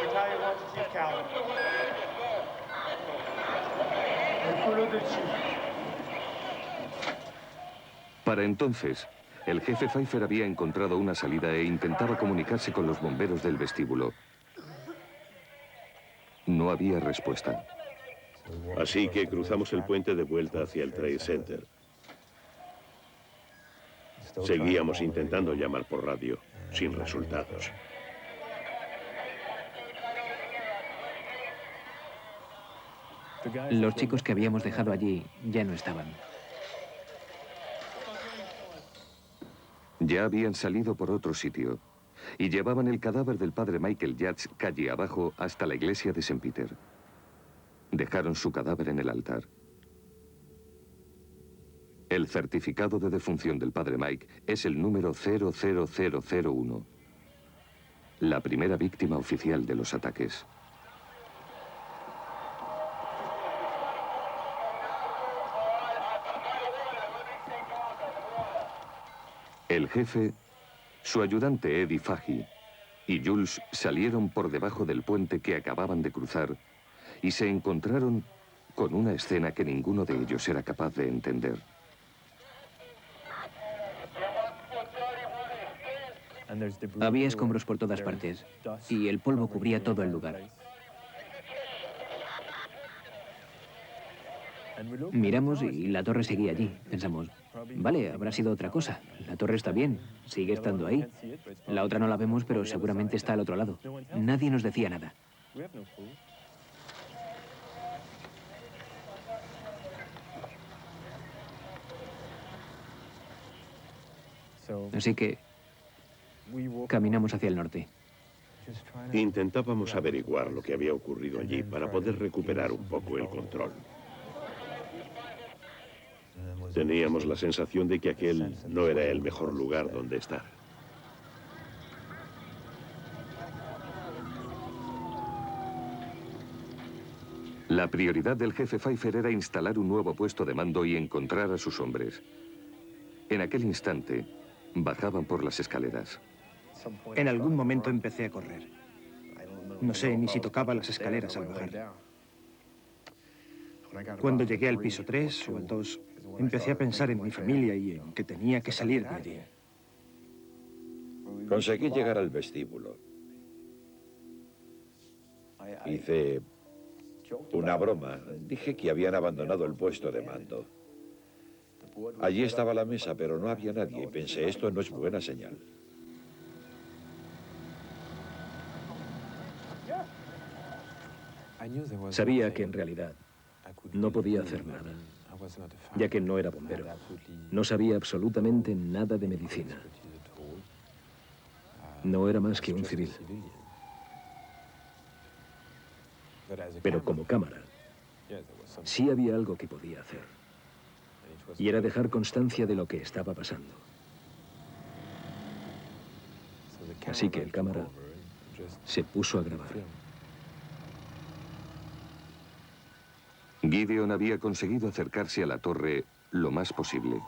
Battalion 1 to Chief Calvin. Para entonces, el jefe Pfeiffer había encontrado una salida e intentaba comunicarse con los bomberos del vestíbulo. No había respuesta. Así que cruzamos el puente de vuelta hacia el Trade Center. Seguíamos intentando llamar por radio, sin resultados. Los chicos que habíamos dejado allí ya no estaban. Ya habían salido por otro sitio y llevaban el cadáver del padre Michael Yates calle abajo hasta la iglesia de St. Peter. Dejaron su cadáver en el altar. El certificado de defunción del padre Mike es el número 00001. La primera víctima oficial de los ataques. El jefe, su ayudante Eddie Fahey y Jules salieron por debajo del puente que acababan de cruzar y se encontraron con una escena que ninguno de ellos era capaz de entender. Había escombros por todas partes y el polvo cubría todo el lugar. Miramos y la torre seguía allí. Pensamos, vale, habrá sido otra cosa. La torre está bien, sigue estando ahí. La otra no la vemos, pero seguramente está al otro lado. Nadie nos decía nada. Así que caminamos hacia el norte. Intentábamos averiguar lo que había ocurrido allí para poder recuperar un poco el control. Teníamos la sensación de que aquel no era el mejor lugar donde estar. La prioridad del jefe Pfeiffer era instalar un nuevo puesto de mando y encontrar a sus hombres. En aquel instante, bajaban por las escaleras. En algún momento empecé a correr. No sé ni si tocaba las escaleras al bajar. Cuando llegué al piso 3 o al 2, empecé a pensar en mi familia y en que tenía que salir de allí. Conseguí llegar al vestíbulo. Hice una broma. Dije que habían abandonado el puesto de mando. Allí estaba la mesa, pero no había nadie y pensé, esto no es buena señal. Sabía que en realidad no podía hacer nada, ya que no era bombero. No sabía absolutamente nada de medicina. No era más que un civil. Pero como cámara, sí había algo que podía hacer. Y era dejar constancia de lo que estaba pasando. Así que el cámara se puso a grabar. Gideon había conseguido acercarse a la torre lo más posible.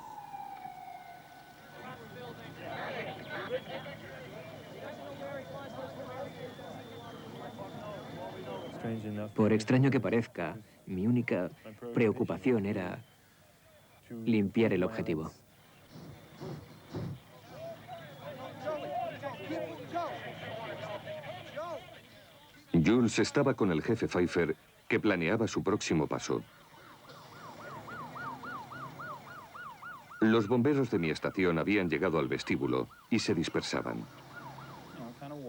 Por extraño que parezca, mi única preocupación era limpiar el objetivo. Jules estaba con el jefe Pfeiffer, que planeaba su próximo paso. Los bomberos de mi estación habían llegado al vestíbulo y se dispersaban.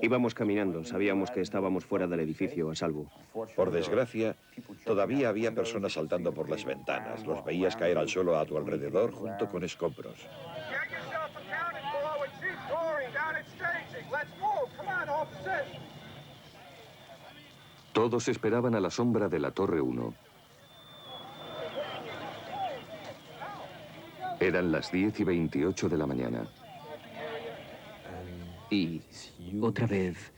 Íbamos caminando, sabíamos que estábamos fuera del edificio a salvo. Por desgracia, todavía había personas saltando por las ventanas. Los veías caer al suelo a tu alrededor junto con escombros. Todos esperaban a la sombra de la Torre 1. Eran las 10:28 de la mañana. Y otra vez,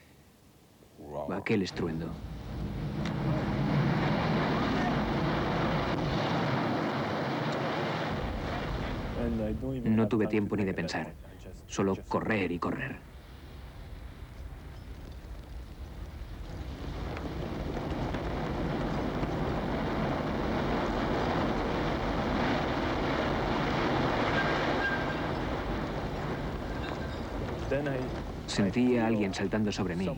aquel estruendo. No tuve tiempo ni de pensar, solo correr y correr. Sentí a alguien saltando sobre mí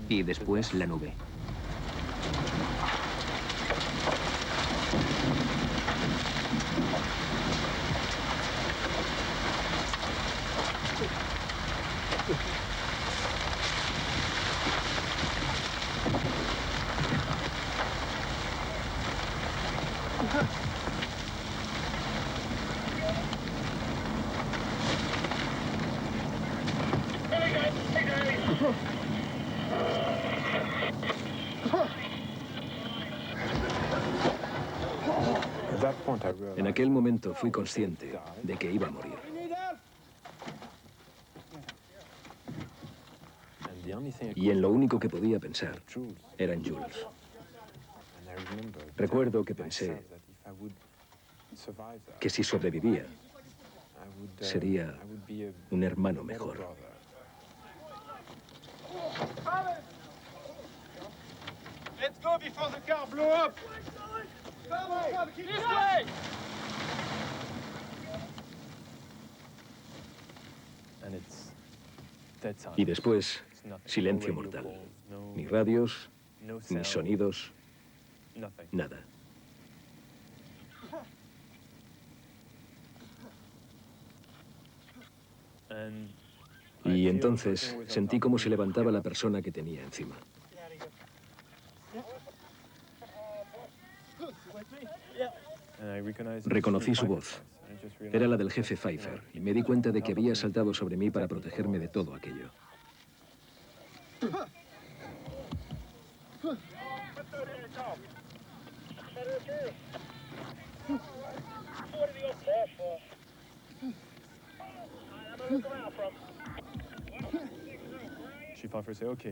y después la nube. En aquel momento fui consciente de que iba a morir. Y en lo único que podía pensar era en Jules. Recuerdo que pensé que si sobrevivía, sería un hermano mejor. Let's go before the car blow up. This way. Y después, silencio mortal. Ni radios, ni sonidos, nada. Y entonces sentí cómo se levantaba la persona que tenía encima. Reconocí su voz. Era la del jefe Pfeiffer, y me di cuenta de que había saltado sobre mí para protegerme de todo aquello.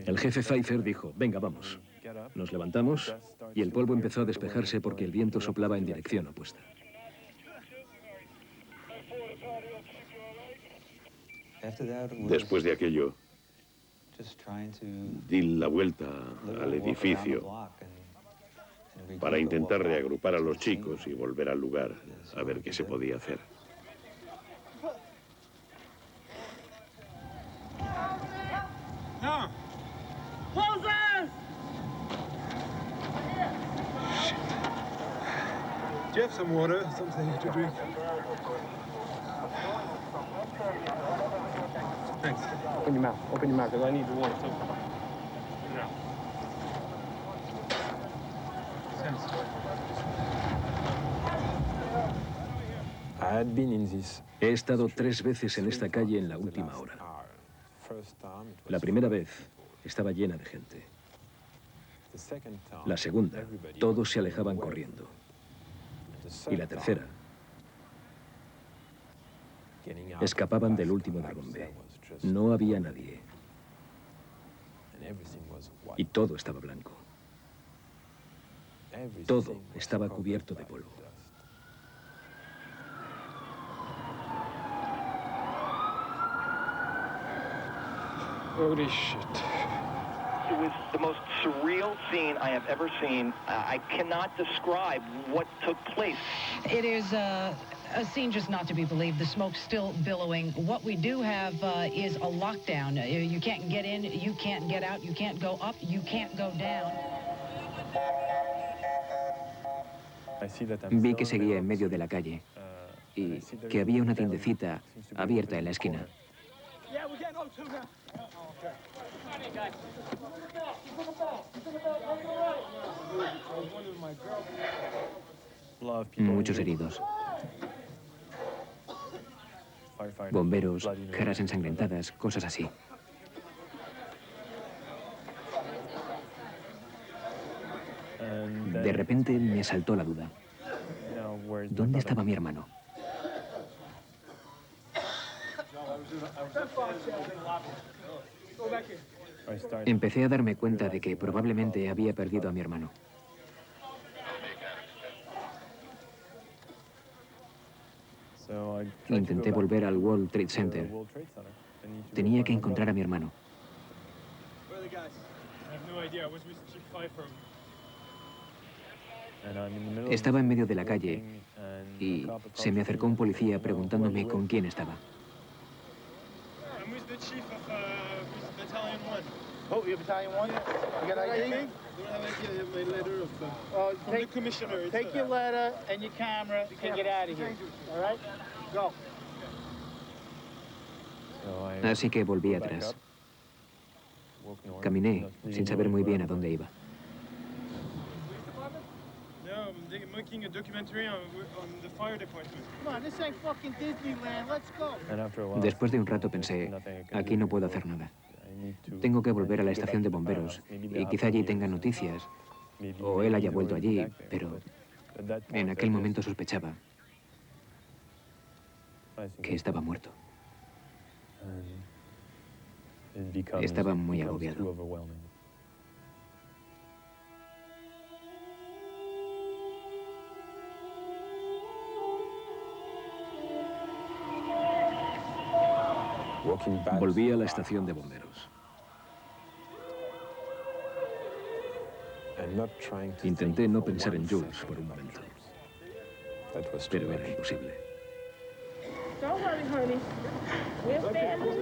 El jefe Pfeiffer dijo, venga, vamos. Nos levantamos y el polvo empezó a despejarse porque el viento soplaba en dirección opuesta. Después de aquello, di la vuelta al edificio para intentar reagrupar a los chicos y volver al lugar a ver qué se podía hacer. No. Closers! Do you have some water, something to drink? Thanks. Open your mouth, because I need the water too. He estado 3 veces en esta calle en la última hora. La primera vez estaba llena de gente. La segunda, todos se alejaban corriendo. Y la tercera, escapaban del último derrumbe. No había nadie. Y todo estaba blanco. Todo estaba cubierto de polvo. Holy shit. It was the most surreal scene I have ever seen. I cannot describe what took place. It is a scene just not to be believed. The smoke's still billowing. What we do have is a lockdown. You can't get in, you can't get out, you can't go up, you can't go down. Vi que seguía en medio de la calle y que había una tiendecita abierta en la esquina. Muchos heridos. Bomberos, caras ensangrentadas, cosas así. De repente me asaltó la duda. ¿Dónde estaba mi hermano? Empecé a darme cuenta de que probablemente había perdido a mi hermano. Intenté volver al World Trade Center. Tenía que encontrar a mi hermano. Estaba en medio de la calle y se me acercó un policía preguntándome con quién estaba. Oh, you're Battalion 1? You got ID? Don't have ID. I have my letter from the commissioner. Take your letter and your camera and get out of here. All right? Go. Así que volví atrás. Caminé sin saber muy bien a dónde iba. No, I'm making a documentary on the fire department. Come on, this ain't fucking Disneyland. Let's go. Después de un rato pensé, aquí no puedo hacer nada. Tengo que volver a la estación de bomberos y quizá allí tenga noticias o él haya vuelto allí, pero En aquel momento sospechaba que estaba muerto. Estaba muy agobiado. Volví a la estación de bomberos. Intenté no pensar en Jules por un momento, pero era imposible. Don't worry, honey. We'll stand this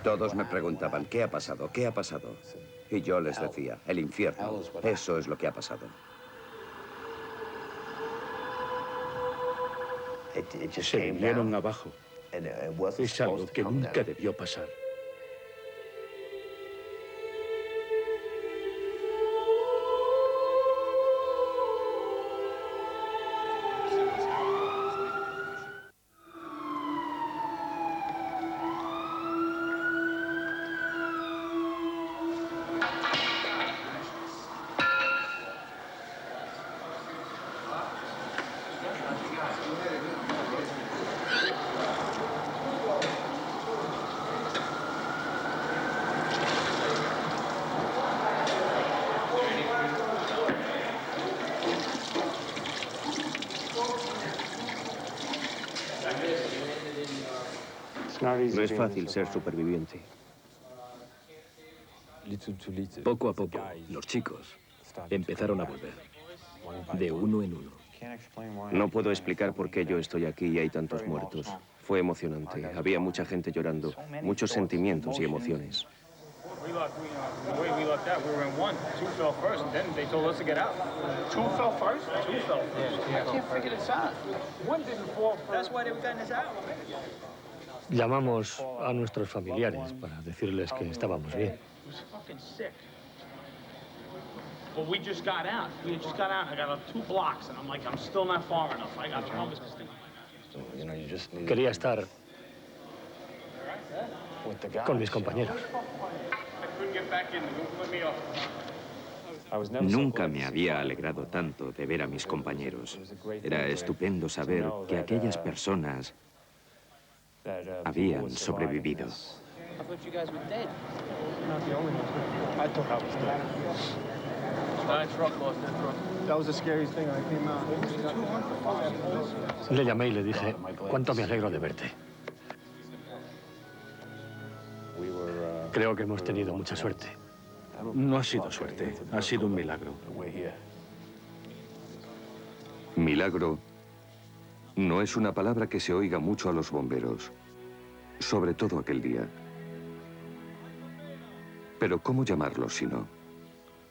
Todos me preguntaban, ¿qué ha pasado? ¿Qué ha pasado? Y yo les decía, el infierno. Eso es lo que ha pasado. Se vinieron abajo. Es algo que nunca debió pasar. No es fácil ser superviviente. Poco a poco, los chicos empezaron a volver, de uno en uno. No puedo explicar por qué yo estoy aquí y hay tantos muertos. Fue emocionante. Había mucha gente llorando, muchos sentimientos y emociones. Llamamos a nuestros familiares para decirles que estábamos bien. Well, we just got out. We just got out. I got 2 blocks, and I'm like, I'm still not far enough. I got to Quería estar con mis compañeros. Nunca me había alegrado tanto de ver a mis compañeros. Era estupendo saber que aquellas personas habían sobrevivido. Le llamé y le dije, cuánto me alegro de verte. Creo que hemos tenido mucha suerte. No ha sido suerte, ha sido un milagro. Milagro no es una palabra que se oiga mucho a los bomberos, sobre todo aquel día. Pero ¿cómo llamarlos si no?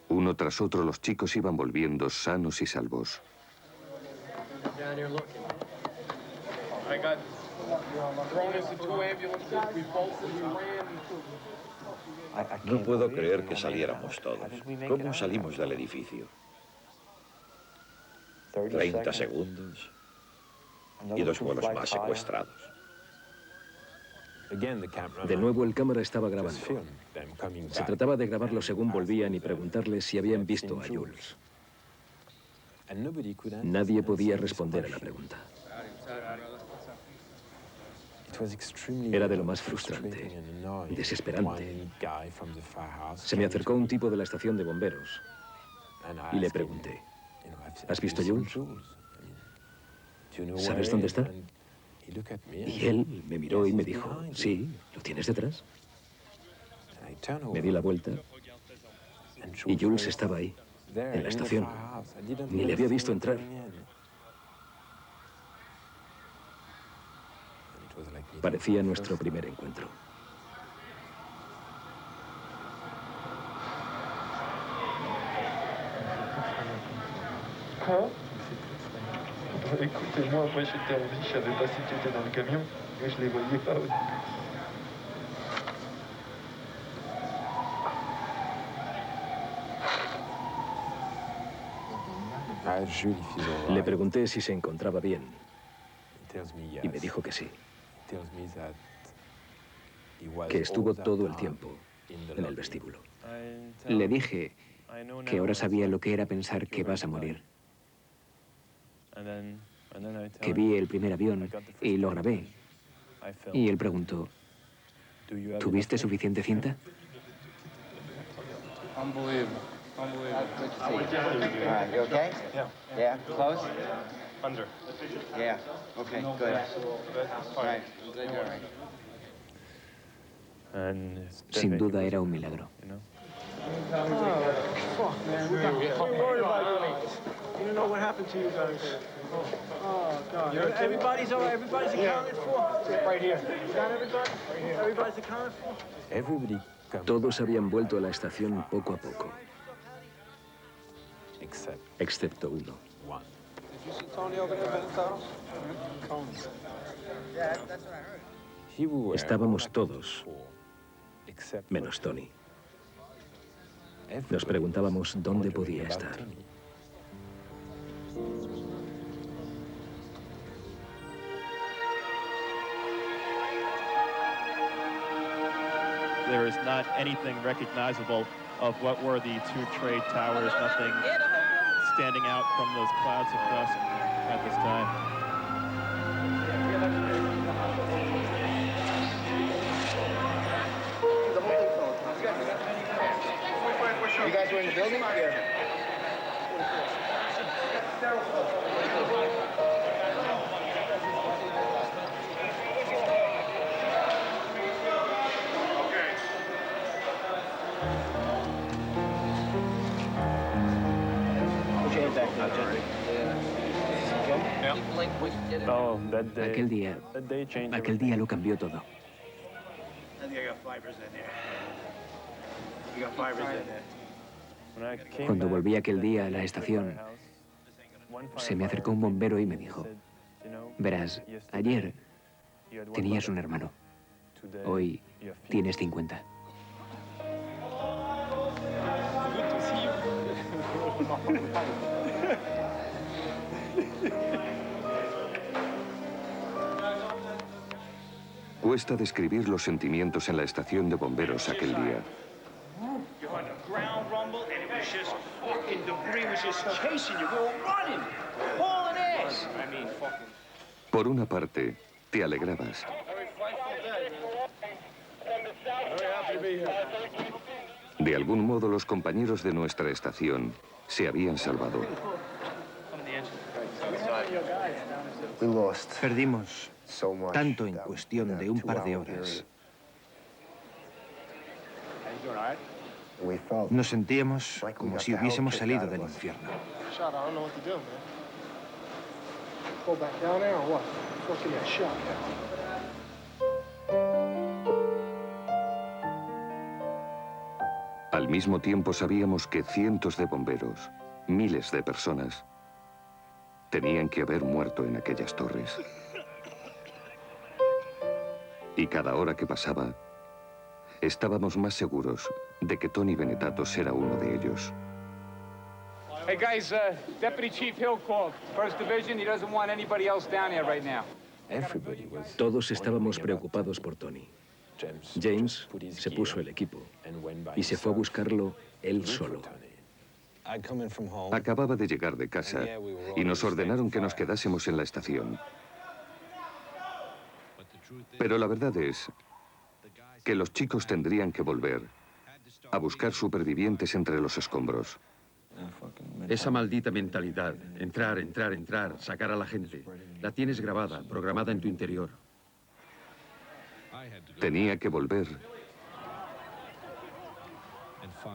Uno tras otro los chicos iban volviendo sanos y salvos. No puedo creer que saliéramos todos. ¿Cómo salimos del edificio? 30 segundos y 2 vuelos más secuestrados. De nuevo el cámara estaba grabando. Se trataba de grabarlo según volvían y preguntarles si habían visto a Jules. Nadie podía responder a la pregunta. Era de lo más frustrante, desesperante. Se me acercó un tipo de la estación de bomberos y le pregunté, ¿has visto a Jules? ¿Sabes dónde está? Y él me miró y me dijo, sí, ¿lo tienes detrás? Me di la vuelta y Jules estaba ahí, en la estación. Ni le había visto entrar. Parecía nuestro primer encuentro. Écoutez, moi, après, j'étais en vie, je savais pas si tu étais dans le camion, mais je les voyais pas. Le pregunté si se encontraba bien Y me dijo que sí. Que estuvo todo el tiempo en el vestíbulo. Le dije que ahora sabía lo que era pensar que vas a morir. Que vi el primer avión y lo grabé. Y él preguntó, ¿tuviste suficiente cinta? Unbelievable. Unbelievable. All right, you okay? Yeah. Yeah, close? Under. Yeah, okay, good. All right, good, all right. Sin duda era un milagro. Oh, fuck, man. We're worried about you. You don't know what happened to you guys. Oh, God. Everybody's all right. Everybody's accounted for. Right here. You got everybody? Right here. Everybody's accounted for? Todos habían vuelto a la estación poco a poco. Excepto uno. Did you see Tony over there, Benetaro? Tony. Yeah, that's what I heard. Estábamos todos, menos Tony. Nos preguntábamos dónde podía estar. There is not anything recognizable of what were the two trade towers, nothing standing out from those clouds across at this time. You guys were in the building? Yeah. Aquel día lo cambió todo. Cuando volví aquel día a la estación, se me acercó un bombero y me dijo, verás, ayer tenías un hermano, hoy tienes 50. Cuesta describir los sentimientos en la estación de bomberos aquel día. Por una parte, te alegrabas. De algún modo, los compañeros de nuestra estación se habían salvado. Perdimos tanto en cuestión de un par de horas. Nos sentíamos como si hubiésemos salido del infierno. Al mismo tiempo sabíamos que cientos de bomberos, miles de personas, tenían que haber muerto en aquellas torres. Y cada hora que pasaba, estábamos más seguros de que Tony Benetatos era uno de ellos. Hey guys, Deputy Chief Hill called. First Division, he doesn't want anybody else down here right now. Todos estábamos preocupados por Tony. James se puso el equipo y se fue a buscarlo él solo. Acababa de llegar de casa y nos ordenaron que nos quedásemos en la estación. Pero la verdad es que los chicos tendrían que volver a buscar supervivientes entre los escombros. Esa maldita mentalidad, entrar, entrar, entrar, sacar a la gente, la tienes grabada, programada en tu interior. Tenía que volver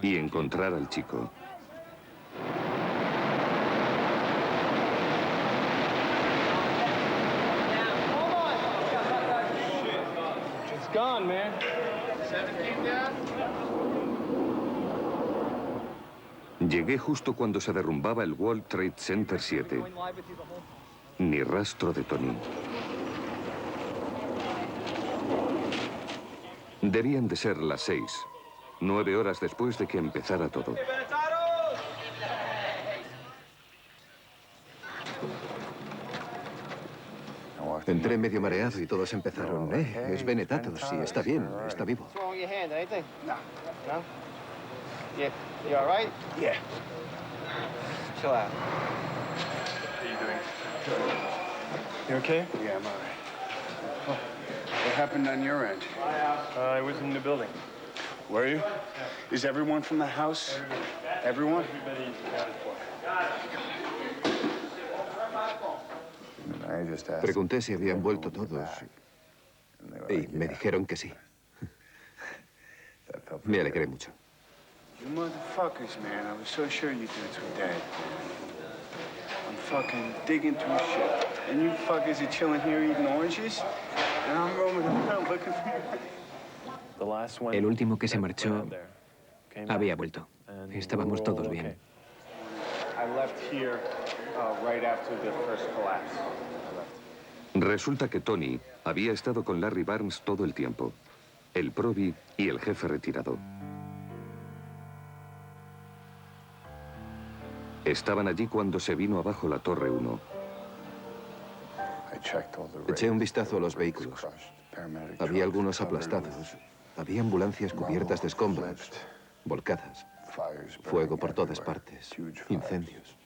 y encontrar al chico. It's gone, man. 17 down. Llegué justo cuando se derrumbaba el World Trade Center 7. Ni rastro de Tony. Debían de ser las 6, 9 horas después de que empezara todo. Entré medio mareado y todos empezaron, es Venetato, sí, está bien, está vivo. What's wrong with your hand? Anything? No. No? Yeah. You all right? Yeah. Chill out. How you doing? You okay? Yeah, I'm all right. Oh, what happened on your end? I was in the building. Were you? Is everyone from the house? Everyone? Everybody's accounted for. Pregunté si habían vuelto todos y me dijeron que sí. Me alegré mucho. You motherfuckers, man. I was so sure you dudes were dead. I'm fucking digging through shit. And you fuckers are chilling here eating oranges? And I'm roaming around looking for you. El último que se marchó había vuelto. Estábamos todos bien. I left here right after the first collapse. Resulta que Tony había estado con Larry Barnes todo el tiempo, el probi y el jefe retirado. Estaban allí cuando se vino abajo la Torre 1. Eché un vistazo a los vehículos. Había algunos aplastados. Había ambulancias cubiertas de escombros, volcadas. Fuego por todas partes. Incendios.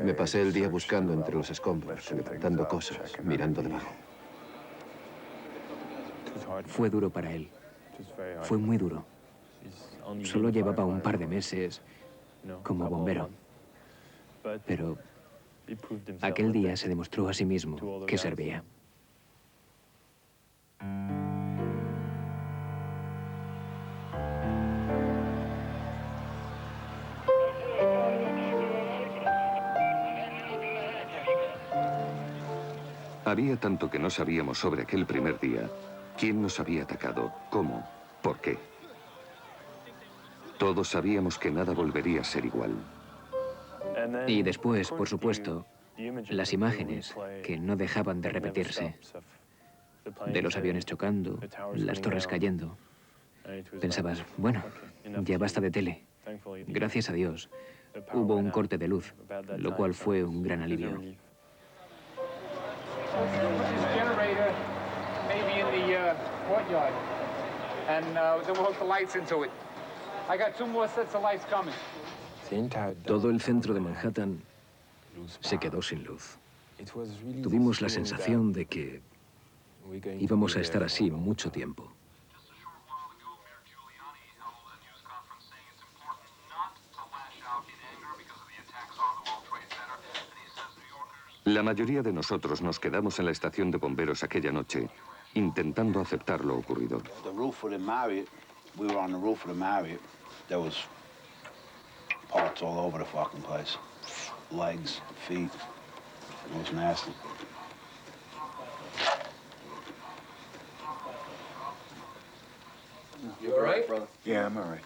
Me pasé el día buscando entre los escombros, levantando cosas, mirando debajo. Fue duro para él. Fue muy duro. Solo llevaba un par de meses como bombero. Pero aquel día se demostró a sí mismo que servía. Había tanto que no sabíamos sobre aquel primer día. ¿Quién nos había atacado? ¿Cómo? ¿Por qué? Todos sabíamos que nada volvería a ser igual. Y después, por supuesto, las imágenes que no dejaban de repetirse. De los aviones chocando, las torres cayendo. Pensabas, bueno, ya basta de tele. Gracias a Dios, hubo un corte de luz, lo cual fue un gran alivio. This generator may be in the courtyard, and then we'll hook the lights into it. I got 2 more sets of lights coming. Todo el centro de Manhattan se quedó sin luz. Tuvimos la sensación de que íbamos a estar así mucho tiempo. La mayoría de nosotros nos quedamos en la estación de bomberos aquella noche, intentando aceptar lo ocurrido. The roof of the Marriott, we were on the roof of the Marriott. There was parts all over the fucking place. Legs, feet. It was nasty. You all right, brother? Yeah, I'm all right.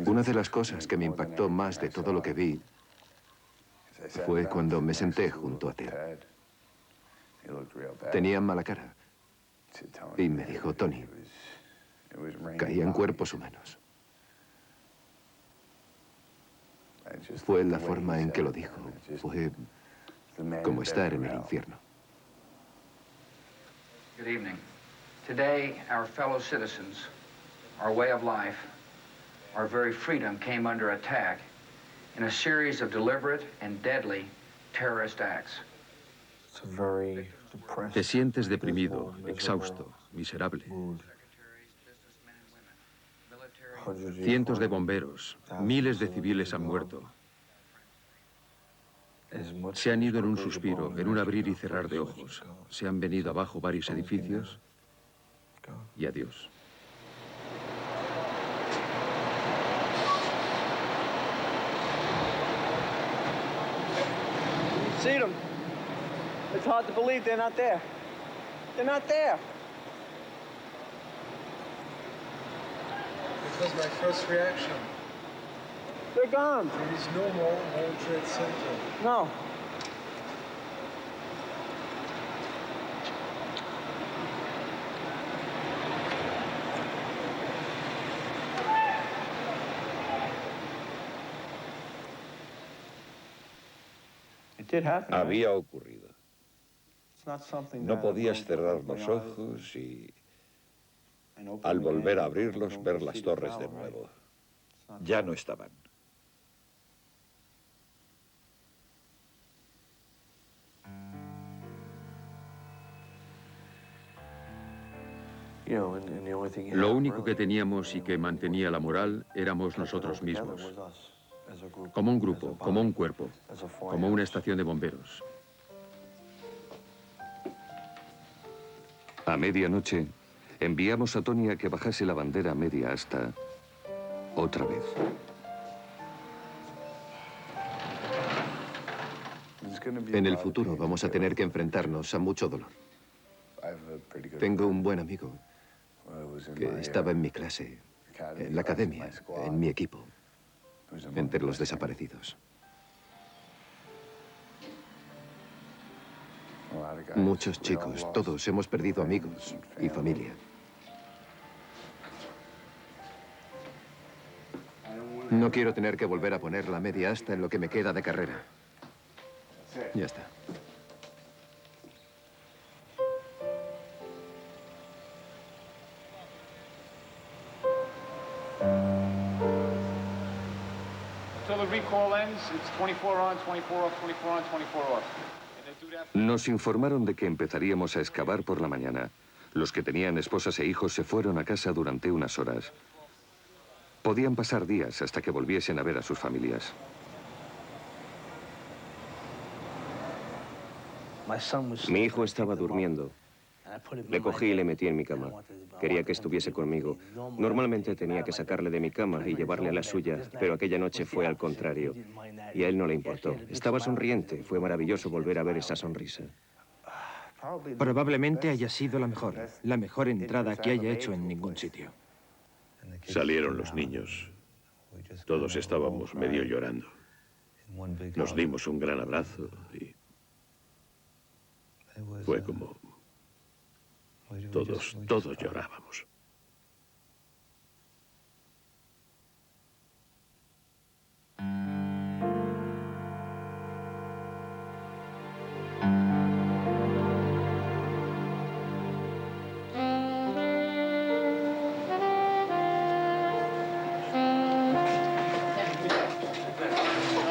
Una de las cosas que me impactó más de todo lo que vi fue cuando me senté junto a Ted. Tenía mala cara. Y me dijo, Tony, caían cuerpos humanos. Fue la forma en que lo dijo. Fue como estar en el infierno. Good evening. Today, our fellow citizens, our way of life, our very freedom came under attack in a series of deliberate and deadly terrorist acts. Te sientes deprimido, exhausto, miserable. Cientos de bomberos, miles de civiles han muerto. Se han ido en un suspiro, en un abrir y cerrar de ojos. Se han venido abajo varios edificios y adiós. See them. It's hard to believe they're not there. They're not there. It was my first reaction. They're gone. There is no more World Trade Center. No. Había ocurrido. No podías cerrar los ojos y, al volver a abrirlos, ver las torres de nuevo. Ya no estaban. Lo único que teníamos y que mantenía la moral éramos nosotros mismos. Como un grupo, como un cuerpo, como una estación de bomberos. A medianoche, enviamos a Tony a que bajase la bandera a media asta otra vez. En el futuro vamos a tener que enfrentarnos a mucho dolor. Tengo un buen amigo que estaba en mi clase, en la academia, en mi equipo, entre los desaparecidos. Muchos chicos, todos hemos perdido amigos y familia. No quiero tener que volver a poner la media asta en lo que me queda de carrera. Ya está. Until the recall ends, it's 24 on, 24 off, 24 on, 24 off. Nos informaron de que empezaríamos a excavar por la mañana. Los que tenían esposas e hijos se fueron a casa durante unas horas. Podían pasar días hasta que volviesen a ver a sus familias. Mi hijo estaba durmiendo. Le cogí y le metí en mi cama. Quería que estuviese conmigo. Normalmente tenía que sacarle de mi cama y llevarle a la suya, pero aquella noche fue al contrario. Y a él no le importó. Estaba sonriente. Fue maravilloso volver a ver esa sonrisa. Probablemente haya sido la mejor entrada que haya hecho en ningún sitio. Salieron los niños. Todos estábamos medio llorando. Nos dimos un gran abrazo y fue como... Todos llorábamos.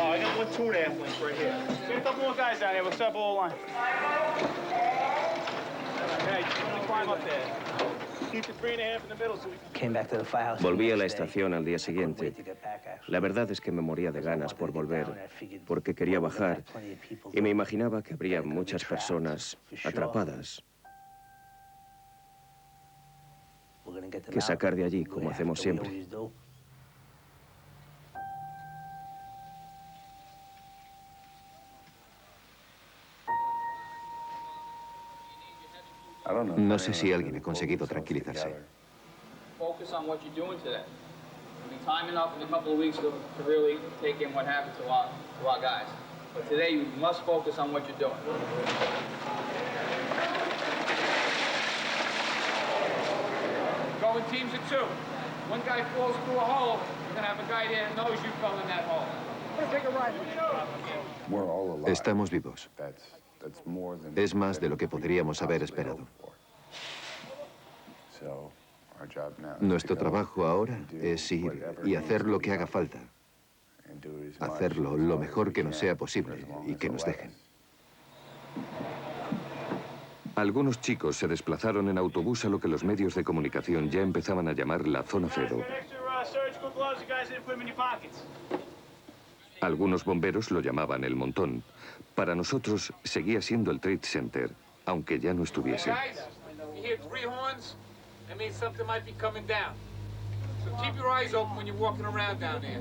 I got 1 2.5 link right here. See a couple more guys out here. What's up, all line? Climb up there. Keep the 3.5 in the middle so we can... Volví a la estación al día siguiente. La verdad es que me moría de ganas por volver, porque quería bajar y me imaginaba que habría muchas personas atrapadas que sacar de allí, como hacemos siempre. No sé si alguien ha conseguido tranquilizarse. Focus on what you're doing today. I mean, time enough in a couple of weeks to really take in what happened to our guys. But today you must focus on what you're doing. Go in teams of 2. One guy falls through a hole, you're gonna have a guy there that knows you fell in that hole. Take a ride. Estamos vivos. Es más de lo que podríamos haber esperado. Nuestro trabajo ahora es ir y hacer lo que haga falta. Hacerlo lo mejor que nos sea posible y que nos dejen. Algunos chicos se desplazaron en autobús a lo que los medios de comunicación ya empezaban a llamar la zona cero. Algunos bomberos lo llamaban el montón. Para nosotros seguía siendo el Trade Center, aunque ya no estuviese. That means something might be coming down. So keep your eyes open when you're walking around down there.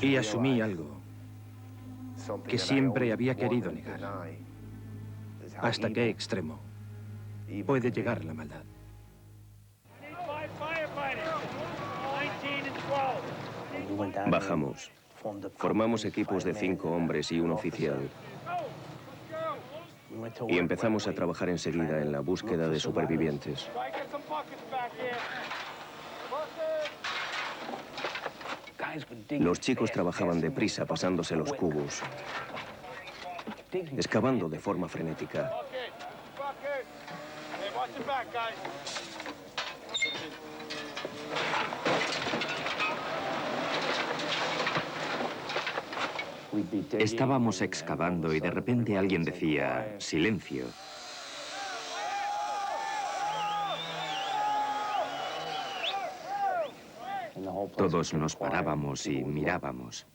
Y asumí algo que siempre había querido negar. ¿Hasta qué extremo puede llegar la maldad? Bajamos. Formamos equipos de 5 hombres y un oficial. Y empezamos a trabajar enseguida en la búsqueda de supervivientes. Los chicos trabajaban deprisa, pasándose los cubos, excavando de forma frenética. Estábamos excavando y de repente alguien decía, silencio. Todos nos parábamos y mirábamos.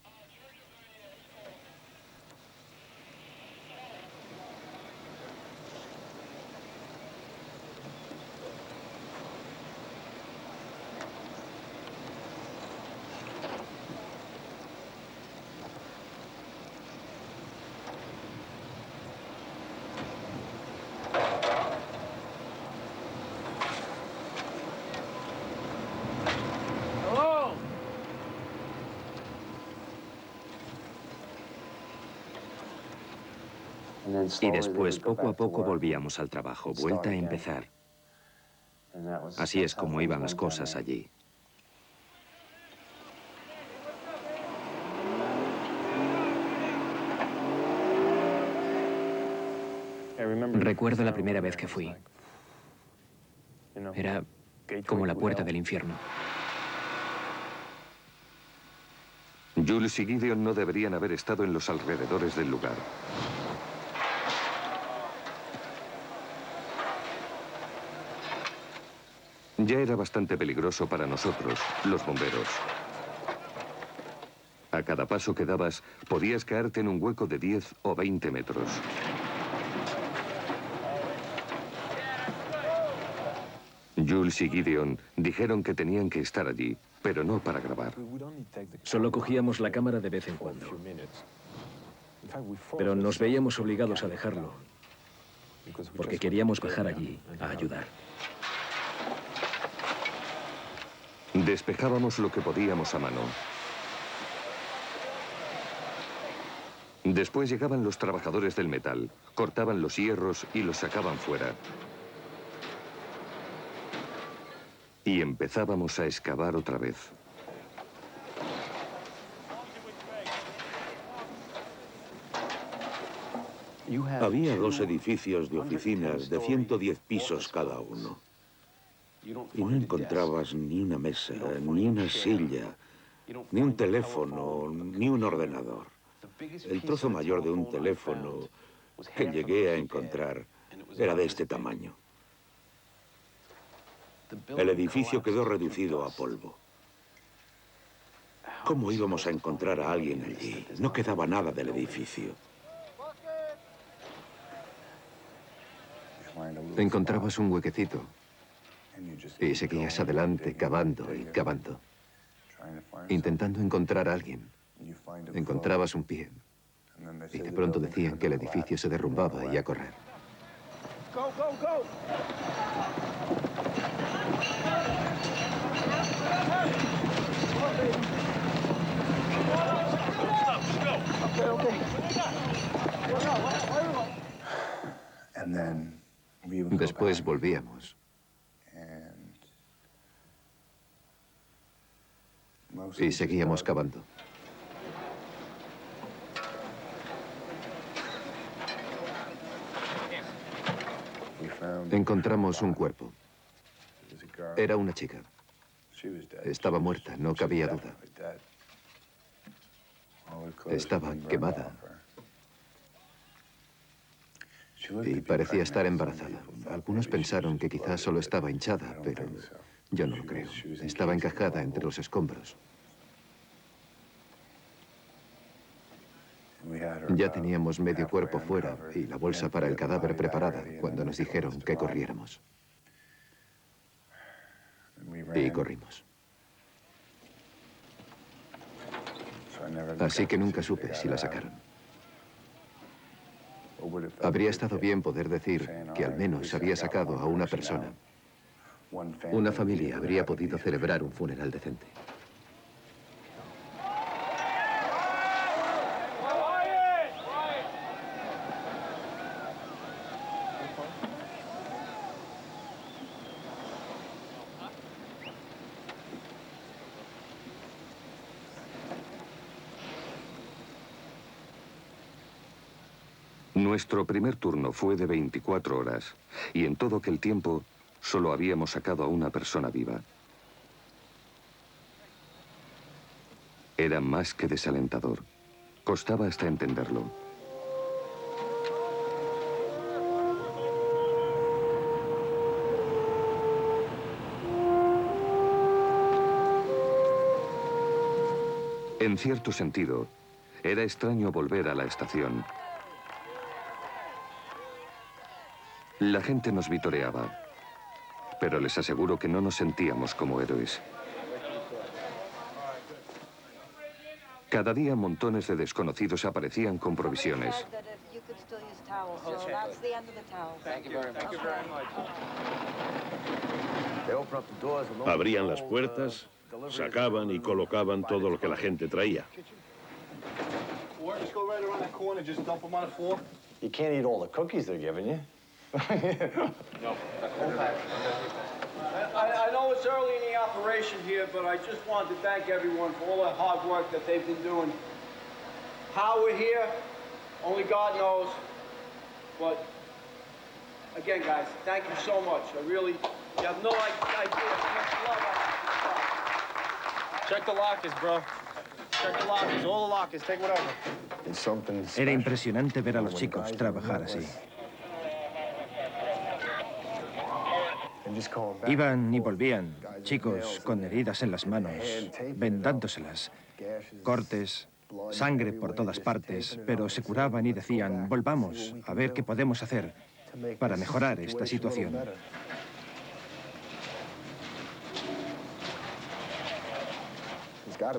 Y después, poco a poco, volvíamos al trabajo, vuelta a empezar. Así es como iban las cosas allí. Recuerdo la primera vez que fui. Era como la puerta del infierno. Jules y Gideon no deberían haber estado en los alrededores del lugar. Ya era bastante peligroso para nosotros, los bomberos. A cada paso que dabas, podías caerte en un hueco de 10 o 20 metros. Jules y Gideon dijeron que tenían que estar allí, pero no para grabar. Solo cogíamos la cámara de vez en cuando. Pero nos veíamos obligados a dejarlo, porque queríamos bajar allí a ayudar. Despejábamos lo que podíamos a mano. Después llegaban los trabajadores del metal, cortaban los hierros y los sacaban fuera. Y empezábamos a excavar otra vez. Había 2 edificios de oficinas de 110 pisos cada uno. Y no encontrabas ni una mesa, ni una silla, ni un teléfono, ni un ordenador. El trozo mayor de un teléfono que llegué a encontrar era de este tamaño. El edificio quedó reducido a polvo. ¿Cómo íbamos a encontrar a alguien allí? No quedaba nada del edificio. Encontrabas un huequecito y seguías adelante, cavando y cavando, intentando encontrar a alguien. Encontrabas un pie y de pronto decían que el edificio se derrumbaba y a correr. Go, go, go! Después volvíamos. Y seguíamos cavando. Encontramos un cuerpo. Era una chica. Estaba muerta, no cabía duda. Estaba quemada. Y parecía estar embarazada. Algunos pensaron que quizás solo estaba hinchada, pero yo no lo creo. Estaba encajada entre los escombros. Ya teníamos medio cuerpo fuera y la bolsa para el cadáver preparada cuando nos dijeron que corriéramos. Y corrimos. Así que nunca supe si la sacaron. Habría estado bien poder decir que al menos había sacado a una persona. Una familia habría podido celebrar un funeral decente. Nuestro primer turno fue de 24 horas y en todo aquel tiempo solo habíamos sacado a una persona viva. Era más que desalentador. Costaba hasta entenderlo. En cierto sentido, era extraño volver a la estación. La gente nos vitoreaba, pero les aseguro que no nos sentíamos como héroes. Cada día montones de desconocidos aparecían con provisiones. Abrían las puertas, sacaban y colocaban todo lo que la gente traía. You can't eat all the cookies they're giving you. No. I know it's early in the operation here, but I just wanted to thank everyone for all the hard work that they've been doing. How we're here, only God knows. But again, guys, thank you so much. You have no idea how much love I have. Check the lockers, bro. Check the lockers, all the lockers, take whatever. Era impresionante ver a los chicos trabajar así. Iban y volvían, chicos con heridas en las manos, vendándoselas, cortes, sangre por todas partes, pero se curaban y decían, volvamos a ver qué podemos hacer para mejorar esta situación.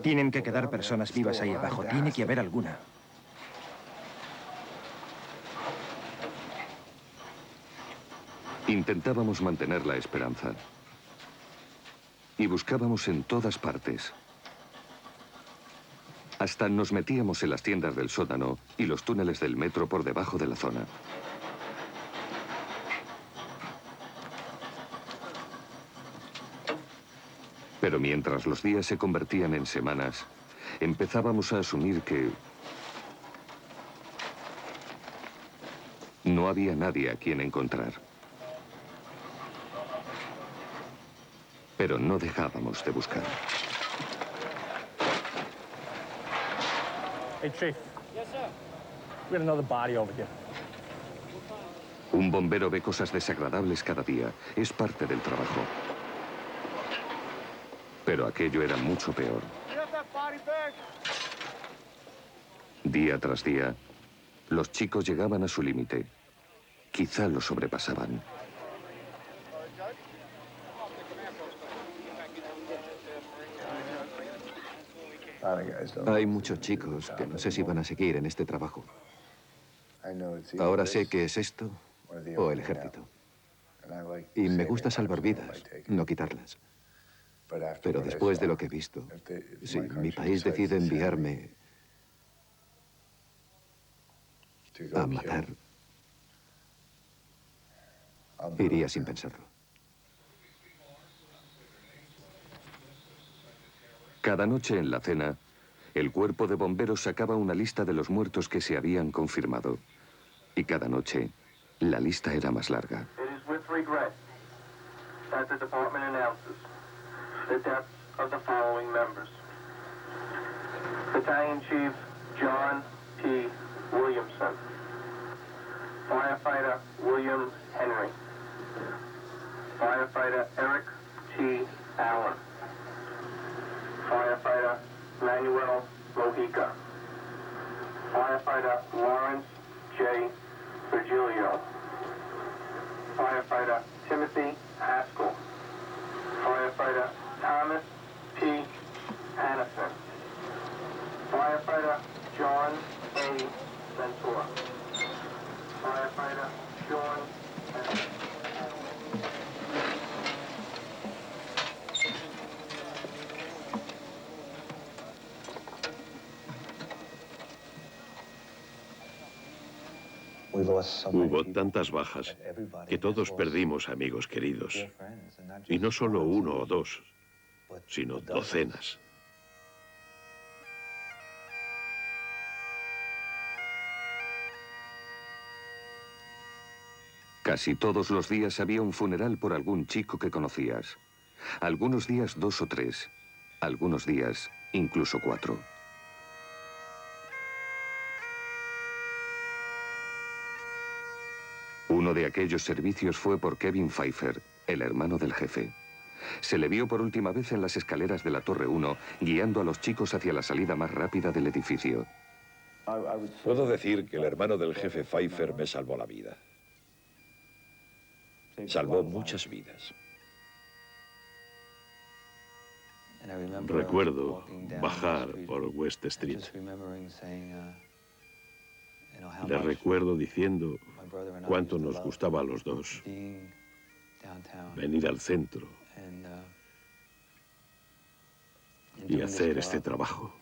Tienen que quedar personas vivas ahí abajo, tiene que haber alguna. Intentábamos mantener la esperanza y buscábamos en todas partes. Hasta nos metíamos en las tiendas del sótano y los túneles del metro por debajo de la zona. Pero mientras los días se convertían en semanas, empezábamos a asumir que no había nadie a quien encontrar. Pero no dejábamos de buscar. Hey, Chief. Yes, sir. We got another body over here. Un bombero ve cosas desagradables cada día. Es parte del trabajo. Pero aquello era mucho peor. Día tras día, los chicos llegaban a su límite. Quizá lo sobrepasaban. Hay muchos chicos que no sé si van a seguir en este trabajo. Ahora sé que es esto o el ejército. Y me gusta salvar vidas, no quitarlas. Pero después de lo que he visto, si mi país decide enviarme a matar, iría sin pensarlo. Cada noche en la cena, el cuerpo de bomberos sacaba una lista de los muertos que se habían confirmado. Y cada noche, la lista era más larga. It is with regret that the department announces the deaths of the following members. Battalion Chief John P. Williamson. Firefighter William Henry. Firefighter Eric T. Allen. Firefighter Manuel Mojica. Firefighter Lawrence J. Virgilio. Firefighter Timothy Haskell. Firefighter Thomas P. Hannison. Firefighter Hubo tantas bajas que todos perdimos amigos queridos. Y no solo uno o dos, sino docenas. Casi todos los días había un funeral por algún chico que conocías. Algunos días 2 o 3, algunos días incluso 4. Uno de aquellos servicios fue por Kevin Pfeiffer, el hermano del jefe. Se le vio por última vez en las escaleras de la Torre 1, guiando a los chicos hacia la salida más rápida del edificio. Puedo decir que el hermano del jefe Pfeiffer me salvó la vida. Salvó muchas vidas. Recuerdo bajar por West Street. Le recuerdo diciendo cuánto nos gustaba a los dos venir al centro y hacer este trabajo.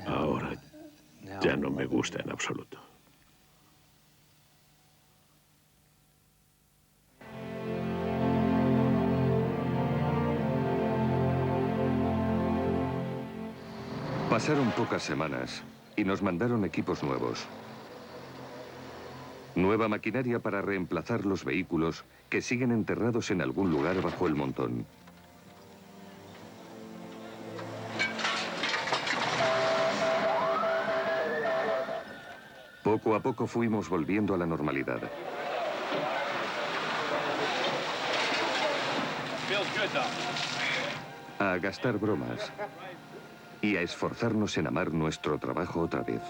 Ahora ya no me gusta en absoluto. Pasaron pocas semanas y nos mandaron equipos nuevos. Nueva maquinaria para reemplazar los vehículos que siguen enterrados en algún lugar bajo el montón. Poco a poco fuimos volviendo a la normalidad. A gastar bromas y a esforzarnos en amar nuestro trabajo otra vez.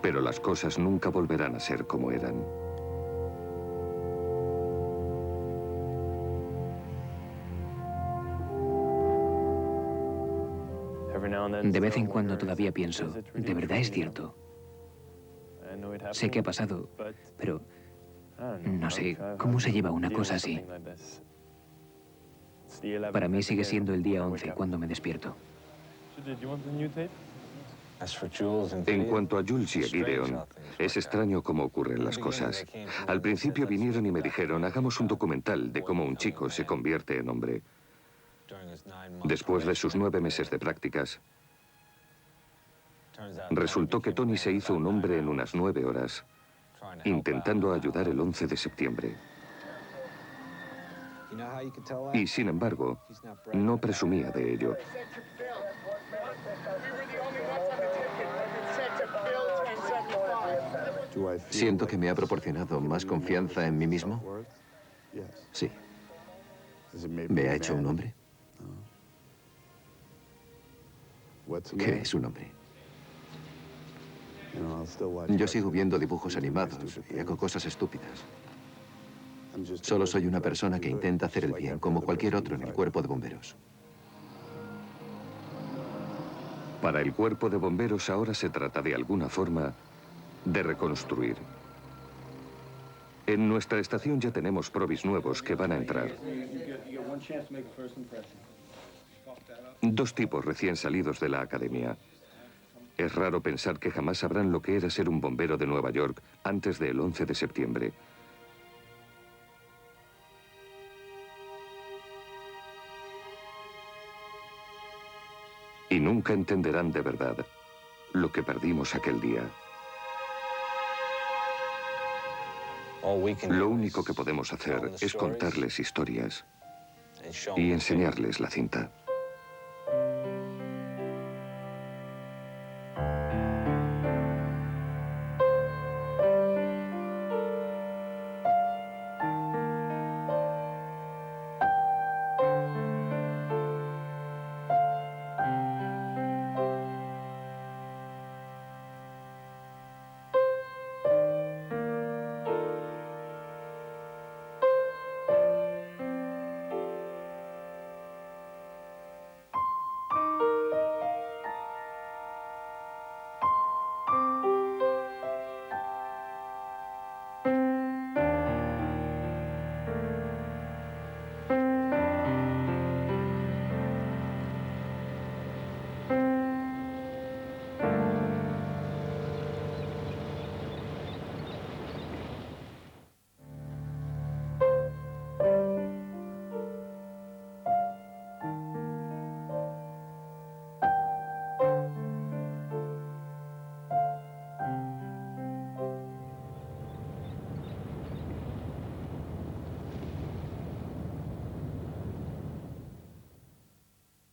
Pero las cosas nunca volverán a ser como eran. De vez en cuando todavía pienso, ¿de verdad es cierto? Sé que ha pasado, pero no sé cómo se lleva una cosa así. Para mí sigue siendo el día 11 cuando me despierto. En cuanto a Jules y a Gideon, es extraño cómo ocurren las cosas. Al principio vinieron y me dijeron, hagamos un documental de cómo un chico se convierte en hombre. Después de sus 9 meses de prácticas, resultó que Tony se hizo un hombre en unas 9 horas, intentando ayudar el 11 de septiembre. Y sin embargo, no presumía de ello. ¿Siento que me ha proporcionado más confianza en mí mismo? Sí. ¿Me ha hecho un hombre? ¿Qué es un hombre? Yo sigo viendo dibujos animados y hago cosas estúpidas. Solo soy una persona que intenta hacer el bien, como cualquier otro en el cuerpo de bomberos. Para el cuerpo de bomberos ahora se trata de alguna forma de reconstruir. En nuestra estación ya tenemos probis nuevos que van a entrar. 2 tipos recién salidos de la academia. Es raro pensar que jamás sabrán lo que era ser un bombero de Nueva York antes del 11 de septiembre. Y nunca entenderán de verdad lo que perdimos aquel día. Lo único que podemos hacer es contarles historias y enseñarles la cinta.